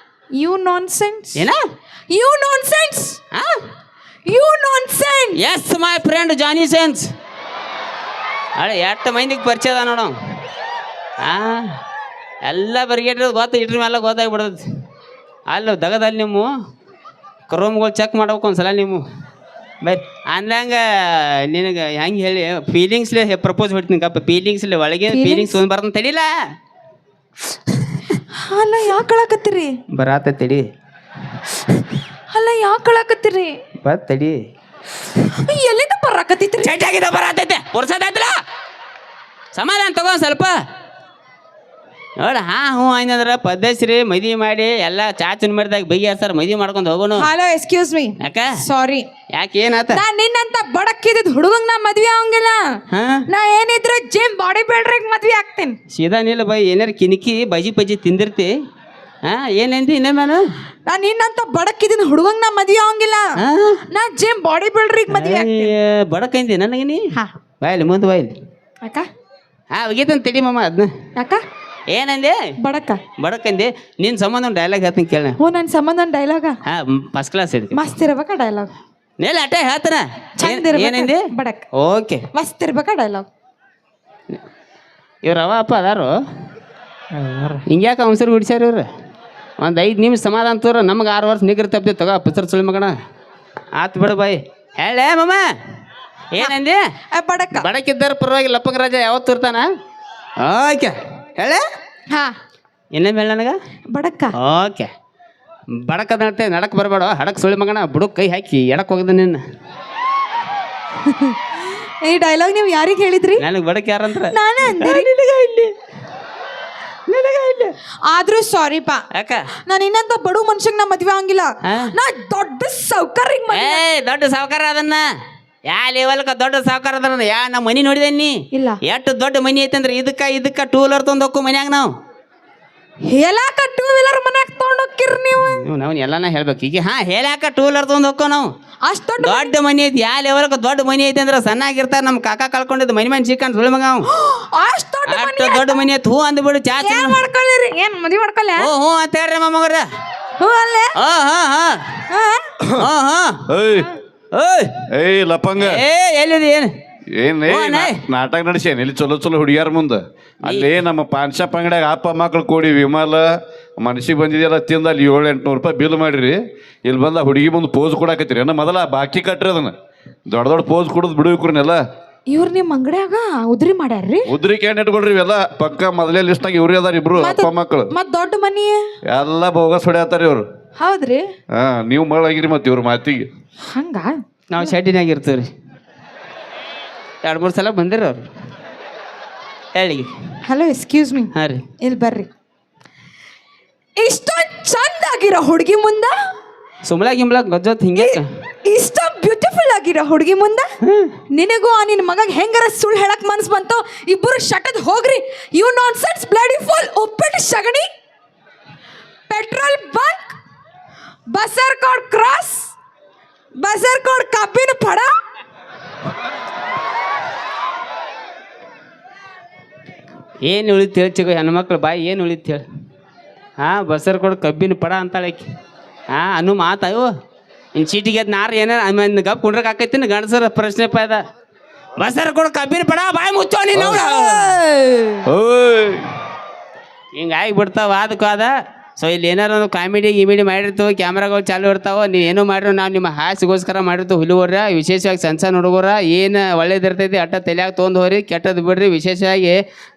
you nonsense. ಏನ you nonsense. You nonsense. Yes my friend Johnny sense. ಅಳೆ 8 ಮಂದಿಗೆ ಪರಿಚಯ ಅದ ನೋಡ. ಎಲ್ಲ ಬರ್ಗೇಟ್ರಿ ಗೊತ್ತ ಇಟ್ರ ಮೇಲೆ ಗೊತ್ತಾಗ್ಬಿಡ್ತೈತಿ. ಅಲ್ಲ ದಗದಲ್ಲಿ ನೀವು ಕ್ರೋಮ್ಗಳು ಚೆಕ್ ಮಾಡ್ಬೇಕು ಒಂದ್ಸಲ ನೀವು ಬೈ ಅಂದಂಗ ನಿನಗೆ ಹೆಂಗೆ ಹೇಳಿ ಫೀಲಿಂಗ್ಸ್ಲೇ ಪ್ರಪೋಸ್ ಬಿಡ್ತೀನಿ ಕಪ್ಪ. ಫೀಲಿಂಗ್ಸ್ಲೇ ಒಳಗೆ ಫೀಲಿಂಗ್ಸ್ ಒಂದು ಬರ್ತಂತ ತಡಿಲ್ಲ. ಅಲ್ಲ ಯಾಕೆ ಅಳಕತ್ತೀರಿ? ಬರಾತ ತಡಿ. ಅಲ್ಲ ಯಾಕೆ ಅಳಕತ್ತೀರಿ? ತಡಿ. ಎಲ್ಲಿಂದ ಬರಾಕತ್ತೈತ್ರಿ? ಚಟಾಗಿದ ಬರಾತೈತೆ ಪುರ್ಸದಾಯ್ತಲ್ಲ ಸಮಾಧಾನ ತಗೋ ಸ್ವಲ್ಪ ನೋಡ. ಹ್ಞೂ ಏನಂದ್ರೆ ಪದ್ಧತಿ ಮದುವೆ ಮಾಡಿ ಎಲ್ಲ ಚಾಚನ್ ಮಾಡಿದಾಗ ಬಗೆಹರ್ಸಾರ ಮದುವೆ ಮಾಡ್ಕೊಂಡು ಹೋಗೋಣ. Hello excuse me. ಯಾಕ ಸಾರಿ. ಯಾಕೆ ಏನಾತ? ನಾ ನಿನ್ನಂತ ಬಡಕ್ಕಿದ್ ಹುಡುಗಂಗ್ ನಾ ಮದ್ವೆ ಆಗಂಗಿಲ್ಲ. ನಾ ಏನಿದ್ರು ಜಿಮ್ ಬಾಡಿ ಬಿಲ್ಡರ್ ಮದ್ವೆ ಆಗ್ತೇನೆ. ಸೀದಾ ನಿಲ್ಲ ಬೈ ಏನಾರು ಕಿನಿಕಿ ಬಜಿ ತಿಂದಿರ್ತಿ. ಏನಂದಿ ಇನ್ನೇನು? ನಾ ನಿನ್ನಂತ ಬಡಕ್ಕಿದ್ ಹುಡುಗಂಗ್ ನಾ ಮದ್ವೆ ಆಗಂಗಿಲ್ಲ. ನಾ ಜಿಮ್ ಬಾಡಿ ಬಿಲ್ಡರ್ ಮದ್ವೆ ಆಗ್ತೇನೆ. ಬಡಕಂದಿ ನನಗೆ ನೀ ಬಾಯ್ಲಿ ಮುಂದೆ ಬಾಯ್ಲಿ ಅಕ್ಕ. ಹೋಗಿತ್ತಂತ ತಡಿ ಮಮ್ಮ ಅದನ್ನ. ಅಕ್ಕ ಏನಂದೆ? ಬಡಕಂದೆ. ನಿನ್ನ ಸಂಬಂಧ ಒಂದು ಡೈಲಾಗ್ ಹೇಳ್ತೀನಿ ಕೇಳ. ಹ್ಞೂ ನನ್ನ ಸಂಬಂಧ ಡೈಲಾಗ ಫಸ್ಟ್ ಕ್ಲಾಸ್ ಇರ್ತಿ ಮಸ್ತ್ ಇರ್ಬೇಕ ಡೈಲಾಗ್. ನೇಲ ಅಟ ಹೇಳ್ತಾನ ಏನಂದೆ? ಬಡಕ್ ಓಕೆ ಮಸ್ತ್ ಇರ್ಬೇಕ ಡೈಲಾಗ್. ಇವ್ರ ಅವ ಅಪ್ಪ ಅದಾರು ಹಿಂಗ್ಯಾಕೆ ಅವಸರು ಬಿಡ್ಸ್ಯಾರ ಇವ್ರು. ಒಂದು 5 ನಿಮಿಷ ಸಮಾಧಾನ ತೋರ ನಮ್ಗೆ 6 ವರ್ಷ ನಿಗ್ರ ತಪ್ಪದೆ ತಗೋ ಪುಸ್ತಕ ಸುಳ್ಳು ಮಗಣ. ಆತು ಬಿಡು ಬಾಯ್. ಹೇಳೇ ಮಮ್ಮ ಏನಂದೆ? ಬಡಕಿದ್ದಾರ ಪರವಾಗಿ ಲಪ್ಪಂಗ ರಾಜ ಯಾವತ್ತು ಇರ್ತಾನ. ಓಕೆ ಹೇಳೆ. ಇನ್ನೇ ಮೇಲೆ ನನಗೆ ಬಡಕ್ಕ. ಓಕೆ ಬಡಕದಂತೆ ನಡಕ್ ಬರಬೇಡ ಹಡಕ್ ಸುಳ್ಳು ಮಗನ ಬುಡಕ್ ಕೈ ಹಾಕಿ ಎಡಕ್ ಹೋಗದ ನಿನ್ನ. ಈ ಡೈಲಾಗ್ ನೀವು ಯಾರಿಗೆ ಹೇಳಿದ್ರಿ? ನನಗೆ ಬಡಕ್ ಯಾರಂದ್ರ ನಾನೇ ಆದ್ರೂ ಸಾರಿ ಪಾ. ಯಾಕ? ನಾನು ಇನ್ನಂತ ಬಡು ಮನುಷ್ಯಂಗ್ ನಾ ಮದ್ವೆ ಆಗಿಲ್ಲ. ನಾ ದೊಡ್ಡ ಸಾವ್ಕಾರಿಗೆ ದೊಡ್ಡ ಸಾವ್ಕಾರ ಅದನ್ನ ಯಾ ಲೆವೆಲ್ಕ ದೊಡ್ಡ ಸಾವ್ಕಾರ ಅದನ್ನ ಯಾ ನಮ್ಮ ಮನಿ ನೋಡಿದೀನಿ ಇಲ್ಲ. ಎಷ್ಟು ದೊಡ್ಡ ಮನಿ ಐತೆ ಅಂದ್ರೆ ಇದಕ್ಕ 2 ವೀಲರ್ ತೊಗೊಂಡು ಹೋಗ್ಕೊ ಮನ್ಯಾಗ ನಾವು. ಹೇಳಾಕ 2 ವೀಲರ್ ಮನ್ಯಾಗ ತೊಗೊಂಡು ಹೋಗ್ಕಿರಿ ನೀವು? ನಾವು ಎಲ್ಲಾನ ಹೇಳ್ಬೇಕು ಈಗ. ಹೇಳಾಕ 2 ವೀಲರ್ ತೊಗೊಂಡು ಹೋಗ್ಕೋ ನಾವು. ಅಷ್ಟು ದೊಡ್ಡ ಮನಿ ಐತಿ. ಯಾ ಲೆವೆಲ್ಕ ದೊಡ್ಡ ಮನಿ ಐತಿ ಅಂದ್ರೆ ಸಣ್ಣಾಗಿರ್ತಾರ. ನಮ್ಮ ಕಾಕ ಕಳ್ಕೊಂಡಿದ್ದು ಮನಿ ಸಿಕ್ಕಂತ ಸುಳ್ಳು ಮಗ ಅವ್. ಅಷ್ಟು ದೊಡ್ಡ ಮನಿ ಐತಿ. ಹೂ ಅಂದ್ಬಿಡು ಚಾಚಿ ಮಾಡ್ಕೊಳ್ಳಿರಿ. ಏನ್ ಮದ್ವೆ ಮಾಡ್ಕೊಳ್ಳ? ಹ್ಞೂ ಅಂತ ಹೇಳ್ರಿ ಮಮ್ಮಗ್ರ. ಹ್ಞೂ ಅಲ್ಲೇ. ಏಯ್ ಲಪಂಗ ಎಲ್ಲಿದೆ ಏನು ಏನ್ ನಾಟಕ ನಡೆಸ್ಯಾನ ಇಲ್ಲಿ ಚಲೋ ಚಲೋ ಹುಡುಗ್ಯಾರ ಮುಂದ. ಅಲ್ಲಿ ನಮ್ಮ ಪಾನ್ ಶಾಪ್ ಅಂಗಡಿಯಾಗ ಅಪ್ಪ ಮಕ್ಳು ಕೂಡಿ ವಿಮಲ ಮನಸ್ಸಿಗೆ ಬಂದಿದೆಯಲ್ಲ ತಿಂದ ಅಲ್ಲಿ 700-800 ರೂಪಾಯಿ ಬಿಲ್ ಮಾಡಿರಿ. ಇಲ್ಲಿ ಬಂದ ಹುಡುಗಿ ಮುಂದೆ ಪೋಸ್ ಕೊಡಾಕತ್ತೀರಿ ಅನ್ನ ಮೊದಲ ಬಾಕಿ ಕಟ್ರಿ ಅದನ್ನ ದೊಡ್ಡ ಪೋಸ್ ಕೊಡೋದು ಬಿಡುವಿಕ್ರನ್ನೆಲ್ಲ. ಇವ್ರು ನಿಮ್ಮ ಅಂಗಡಿಯಾಗ ಉದ್ರಿ ಮಾಡ್ಯಾರ್ರಿ? ಉದ್ರಿ ಕ್ಯಾಂಡ್ ಇಟ್ಕೊಳ್ರಿ ಇವೆಲ್ಲ ಪಕ್ಕ ಮೊದಲೇ ಲಿಸ್ಟ್ನಾಗ ಇವ್ರಿ ಅದಾರ ಇಬ್ರು ಅಪ್ಪ ಮಕ್ಕಳು. ಮತ್ ದೊಡ್ಡ ಮನಿ ಎಲ್ಲ ಬೋಗಸ್ ಹೊಡ್ಯಾತಾರ ಇವ್ರು. ಹೌದ್ರಿ? ನೀವು ಮಗಳಾಗಿರಿ ಮತ್ತೆ ಇವ್ರ ಮಾತಿಗೆ. ಹಂಗ ನಾವು ಶೆಡ್ಡಿನಾಗ ಇರ್ತೀವ್ರಿ. 2-3 ಸಲ ಬಂದಿರ ಅವ್ರು ಹೇಳಿ. Hello excuse me. ಹಾಂ ರೀ ಇಲ್ಲಿ ಬರ್ರಿ. ಇಷ್ಟೊಂದು ಚಂದ ಆಗಿರೋ ಹುಡುಗಿ ಮುಂದ ಸುಮ್ಳ ಗಿಮ್ಳ ಗಜ್ಜೋತ್ ಹಿಂಗೆ ಇಷ್ಟ ಬ್ಯೂಟಿಫುಲ್ ಆಗಿರೋ ಹುಡುಗಿ ಮುಂದ ನಿನಗೂ ಆ ನಿನ್ನ ಮಗ ಹೆಂಗಾರ ಸುಳ್ಳು ಹೇಳಕ್ ಮನ್ಸ್ ಬಂತು ಇಬ್ಬರು ಶಟದ್ ಹೋಗ್ರಿ you nonsense bloody full ಉಪ್ಪಿಟ್ಟು ಸಗಣಿ petrol bunk Basarkod cross Basarkod ಕಬ್ಬಿನ ಪಡ ಏನು ಉಳಿತು ಹೇಳಿ ಚಿಗೋ ಹೆಣ್ಮಕ್ಳು ಬಾಯಿ ಏನು ಉಳಿತು ಹೇಳಿ ಹಾಂ ಬಸರ್ ಕೊಡು ಕಬ್ಬಿನ ಪಡ ಅಂತಾಳೆ ಆಕಿ ಹಾಂ ಅನ್ನು ಮಾತಾವು ಇನ್ನು ಚೀಟಿಗೆ ಅದು ನಾರು ಏನಾರ ಆಮೇಲೆ ಗಪ್ ಕುಂಡ್ರಕ್ಕೆ ಹಾಕೈತಿನ ಗಂಡಸರ ಪ್ರಶ್ನೆ ಪಾಯ್ದ ಬಸರ್ ಕೊಡು ಕಬ್ಬಿನ ಪಡ ಬಾಯಿ ಮುಚ್ಚೋ ನೀನು ಓಯ್ ಹಿಂಗಾಗಿ ಬಿಡ್ತಾವ ಅದಕ್ಕಾದ ಸೊ ಇಲ್ಲಿ ಏನಾರು ಒಂದು ಕಾಮಿಡಿ ಗಿಮಿಡಿ ಮಾಡಿರ್ತೀವಿ ಕ್ಯಾಮ್ರಾಗಳು ಚಾಲು ಇರ್ತಾವೆ ನೀವು ಏನೋ ಮಾಡಿರೋ ನಾವು ನಿಮ್ಮ ಹಾಸಿಗೋಸ್ಕರ ಮಾಡಿರ್ತೀವಿ ಹುಡುಗರ ವಿಶೇಷವಾಗಿ ಸಣ್ಣ ಸಣ್ಣ ಹುಡುಗರ ಏನು ಒಳ್ಳೇದಿರ್ತೈತಿ ಅಟ್ಟ ತಲೆಯಾಗ ತೊಗೊಂಡು ಹೋಗ್ರಿ ಕೆಟ್ಟದ್ದು ಬಿಡ್ರಿ ವಿಶೇಷವಾಗಿ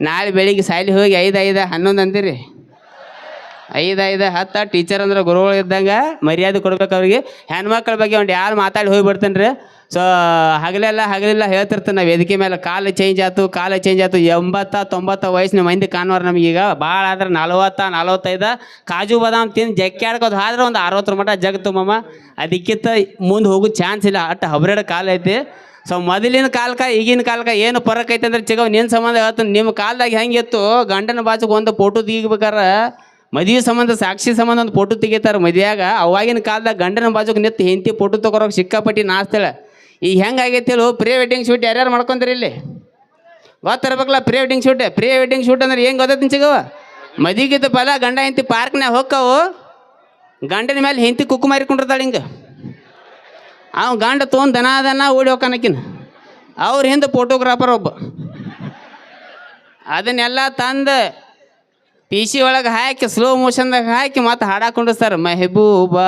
ನಾಳೆ ಬೆಳಿಗ್ಗೆ ಸಾಲಿ ಹೋಗಿ 5 5 11 ಅಂತೀರಿ 5 5 10 ಟೀಚರ್ ಅಂದ್ರೆ ಗುರುಗಳು ಇದ್ದಂಗೆ ಮರ್ಯಾದೆ ಕೊಡ್ಬೇಕು ಅವ್ರಿಗೆ ಹೆಣ್ಮಕ್ಳ ಬಗ್ಗೆ ಒಂದು ಯಾರು ಮಾತಾಡಿ ಹೋಗಿಬಿಡ್ತೇನೆ ರೀ ಸೊ ಹಗಲೆಲ್ಲ ಹೇಳ್ತಿರ್ತಾನೆ ನಾವು ವೇದಿಕೆ ಮೇಲೆ ಕಾಲು ಚೇಂಜ್ ಆಯ್ತು 80 90 ವಯಸ್ಸಿನ ಮಂದಿ ಕಾಣೋರು ನಮಗೀಗ ಭಾಳ ಆದ್ರೆ 40 45 ಕಾಜು ಬಾದಾಮ್ ತಿಂದು ಜಕ್ಕಾಡ್ಕೋದು ಆದ್ರೆ ಒಂದು 60 ಮಟ ಜಗತ್ತು ಮಮ್ಮ ಅದಕ್ಕಿಂತ ಮುಂದೆ ಹೋಗೋ ಚಾನ್ಸ್ ಇಲ್ಲ ಅಟ್ಟು ಹಬ್ರೆಡ ಕಾಲ ಐತಿ ಸೊ ಮೊದಲಿನ ಕಾಲಕ್ಕೆ ಈಗಿನ ಕಾಲಕ್ಕೆ ಏನು ಫರಕ್ ಐತೆ ಅಂದ್ರೆ ಚಿಗವ್ ನಿನ್ನ ಸಂಬಂಧ ಹೇಳ್ತೀನಿ ನಿಮ್ಮ ಕಾಲದಾಗ ಹೆಂಗಿತ್ತು ಗಂಡನ ಬಾಜುಗೆ ಒಂದು ಫೋಟೋ ತೆಗಿಬೇಕಾರೆ ಮದುವೆ ಸಂಬಂಧ ಸಾಕ್ಷಿ ಸಂಬಂಧ ಒಂದು ಫೋಟೋ ತೆಗಿತಾರೆ ಮದುವೆಯಾಗ ಅವಾಗಿನ ಕಾಲದಾಗ ಗಂಡನ ಬಾಜುಗೆ ನಿಂತು ಹೆಂಡತಿ ಫೋಟೋ ತೊಗೊರೋಕೆ ಸಿಕ್ಕಾಪಟ್ಟಿ ನಾಸ್ತಾಳೆ ಈಗ ಹೆಂಗಾಗೈತಿ ಪ್ರೀ ವೆಡ್ಡಿಂಗ್ ಶೂಟ್ ಯಾರ್ಯಾರು ಮಾಡ್ಕೊಂತೀರಿ ಇಲ್ಲಿ ಗೊತ್ತಿರ್ಬೇಕಲ್ಲ ಪ್ರೀ ವೆಡ್ಡಿಂಗ್ ಶೂಟ್ ಅಂದ್ರೆ ಹೆಂಗೆ ಗೊತ್ತೈತಿ ಸಿಗವ ಮದುವೆಗಿದ್ದ ಫಲ ಗಂಡ ಹೆಂಡತಿ ಪಾರ್ಕ್ನಾಗ ಹೋಗ್ತಾವು ಗಂಡನ ಮೇಲೆ ಹೆಂಡತಿ ಕುಕ್ಕು ಮಾರಿಕೊಂಡಿರ್ತಾಳೆ ಹಿಂಗೆ ಅವ ಗಂಡ ತೊಗೊಂಡು ದನ ಓಡಿ ಹೋಗ್ಕನಕಿನ ಅವ್ರ ಹಿಂದೆ ಫೋಟೋಗ್ರಾಫರ್ ಒಬ್ಬ ಅದನ್ನೆಲ್ಲ ತಂದು PC ಒಳಗೆ ಹಾಕಿ ಸ್ಲೋ ಮೋಷನ್ದಾಗ ಹಾಕಿ ಮತ್ತೆ ಹಾಡಾಕೊಂಡಿರ್ತಾರೆ ಮೆಹಬೂಬಾ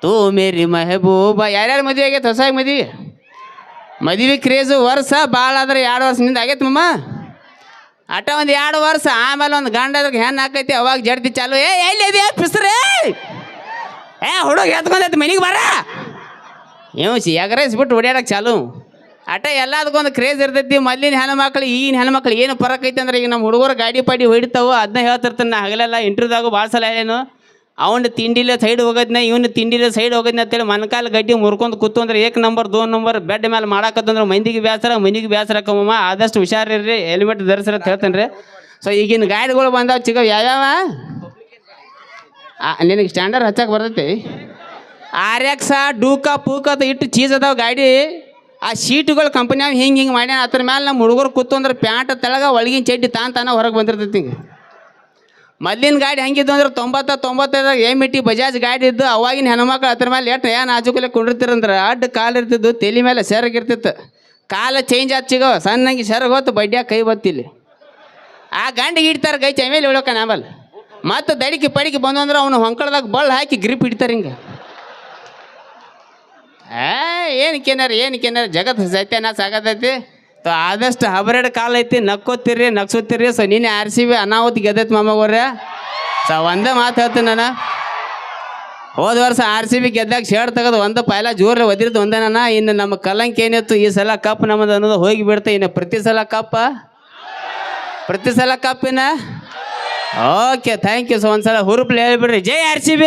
ತೂ ಮೇರಿ ಮೆಹಬೂಬಾ ಯಾರ್ಯಾರು ಮದುವೆ ಆಗೈತೆ ಹೊಸಾಗಿ ಮದುವೆ ಕ್ರೇಜು ವರ್ಷ ಭಾಳ ಆದ್ರೆ 2 ವರ್ಷದಿಂದ ಆಗೈತೆ ಮಮ್ಮ ಅಟ ಒಂದು 2 ವರ್ಷ ಆಮೇಲೆ ಒಂದು ಗಂಡ ಅದ್ರಿಗೆ ಹೆಣ್ಣು ಹಾಕೈತಿ ಅವಾಗ ಜಡ್ತಿ ಚಾಲು ಎಲ್ಲಿ ಇದೆ ಪಿಸ್ರೆ ಹುಡುಗ ಎತ್ಕೊಂಡೈತಿ ಮನೆಗೆ ಬರ ಎಗರೈಸ್ಬಿಟ್ಟು ಹೊಡ್ಯಾಡಕ್ಕೆ ಚಾಲು ಅಟ ಎಲ್ಲದಕ್ಕೊಂದು ಕ್ರೇಜ್ ಇರ್ತೈತಿ ಮೊದಲಿನ ಹೆಣ್ಮಕ್ಳು ಈಗಿನ ಹೆಣ್ಮಕ್ಳು ಏನು ಫರಕ್ ಐತೆ ಅಂದ್ರೆ ಈಗ ನಮ್ಮ ಹುಡುಗರು ಗಾಡಿ ಪಾಡಿ ಹೊಡಿತಾವೆ ಅದನ್ನ ಹೇಳ್ತಿರ್ತಾನೆ ನಾ ಹಗಲೆಲ್ಲ ಇಂಟರ್ವ್ಯೂದಾಗು ಭಾಳ ಸಲ ಹೇಳೇನು ಅವನು ತಿಂಡಿಲೆ ಸೈಡ್ ಹೋಗೋದ್ನ ಇವನು ತಿಂಡಿಲೆ ಸೈಡ್ ಹೋಗೋದ್ನ ಅಂತೇಳಿ ಮನ್ಕಾಲ ಗಡ್ಡಿ ಮುರ್ಕೊಂಡು ಕೂತು ಅಂದ್ರೆ 1 ನಂಬರ್ 2 ನಂಬರ್ ಬೆಡ್ ಮೇಲೆ ಮಾಡಾಕತ್ತಂದ್ರೆ ಮಂದಿಗೆ ಬೇಸರ ಮನಿಗೆ ಬೇಸರಕ್ಕಮ್ಮ ಆದಷ್ಟು ಹುಷಾರಿರ್ರಿ ಹೆಲ್ಮೆಟ್ ಧರಿಸ್ರಿ ಅಂತ ಹೇಳ್ತೇನೆ ರೀ ಸೊ ಈಗಿನ ಗಾಡಿಗಳು ಬಂದಾವ ಚಿಗವ್ ಯಾವ್ಯಾವ ನಿನಗೆ ಸ್ಟ್ಯಾಂಡರ್ಡ್ ಹಚ್ಚಕ್ಕೆ ಬರ್ತೈತಿ RX ಡೂಕ ಪೂಕತ ಇಟ್ಟು ಚೀಸ್ ಅದಾವ ಗಾಡಿ ಆ ಸೀಟುಗಳು ಕಂಪನಿಯಾಗ ಹಿಂಗೆ ಮಾಡ್ಯಾನ ಅದ್ರ ಮೇಲೆ ನಮ್ಮ ಹುಡುಗರು ಕೂತು ಅಂದ್ರೆ ಪ್ಯಾಂಟ್ ತೆಳಗ ಒಳಗಿನ ಚಡ್ಡಿ ತಾನ ಹೊರಗೆ ಬಂದಿರ್ತೈತಿ ಹಿಂಗೆ ಮೊದಲಿನ ಗಾಡಿ ಹೆಂಗಿದ್ದು ಅಂದ್ರೆ 90 95 MT ಬಜಾಜ್ ಗಾಡಿ ಇದ್ದು ಅವಾಗಿನ ಹೆಣ್ಮಕ್ಳು ಅದ್ರ ಮೇಲೆ ಎಷ್ಟು ಏನು ಆಜುಕಲೆ ಕೊಂಡಿರ್ತೀರಂದ್ರೆ ಅಡ್ಡ ಕಾಲು ಇರ್ತಿದ್ದು ತಲೆ ಮೇಲೆ ಸೆರಗಿರ್ತಿತ್ತು ಕಾಲ ಚೇಂಜ್ ಆದ ಸಿಗೋ ಸಣ್ಣಂಗೆ ಸೆರಗ್ ಹೊತ್ತು ಬಡ್ಡಿಯಾಗ ಕೈ ಬತ್ತಿಲ್ಲಿ ಆ ಗಂಡಿಗೆ ಇಡ್ತಾರೆ ಕೈ ಚಮೇಲೆ ಇಳೋಕನ ಆಮೇಲೆ ಮತ್ತು ದಡಿಕೆ ಪಡಿಕೆ ಬಂದು ಅಂದ್ರೆ ಅವನು ಹೊಂಕಳದಾಗ ಬಳ್ಳ ಹಾಕಿ ಗ್ರಿಪ್ ಇಡ್ತಾರೆ ಹಿಂಗೆ ಏನಕ್ಕೇನಾರ ಜಗತ್ತು ಸತ್ಯನ ಸಾಗತೈತಿ ಸೊ ಆದಷ್ಟು ಹಬರೆಡ್ ಕಾಲ ಐತಿ ನಗ್ಸೋತಿರಿ ಸೊ ನೀನು RCB ಅನಾಹುತ ಗೆದ್ದೈತಿ ಮಾಮಗೋರ್ರೆ ಸೊ ಒಂದೇ ಮಾತು ಹೇಳ್ತೀನಿ ನಾನು ಹೋದ ವರ್ಷ RCB ಗೆದ್ದಾಗ ಶೇಡ್ ತೆಗೆದು ಒಂದು ಪೈಲ ಜೋರ ಒದಿರ್ದು ಒಂದೇ ನಾನು ಇನ್ನು ನಮ್ಮ ಕಲಂಕ ಏನಿತ್ತು ಈ ಸಲ ಕಪ್ ನಮ್ಮದು ಅನ್ನೋದು ಹೋಗಿ ಬಿಡ್ತಾ ಇನ್ನು ಪ್ರತಿ ಸಲ ಕಪ್ಪಿನ ಓಕೆ ಥ್ಯಾಂಕ್ ಯು ಸೊ ಒಂದ್ಸಲ ಹುರುಪ್ಲೆ ಹೇಳ್ಬಿಡ್ರಿ ಜೈ RCB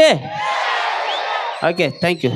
ಓಕೆ ಥ್ಯಾಂಕ್ ಯು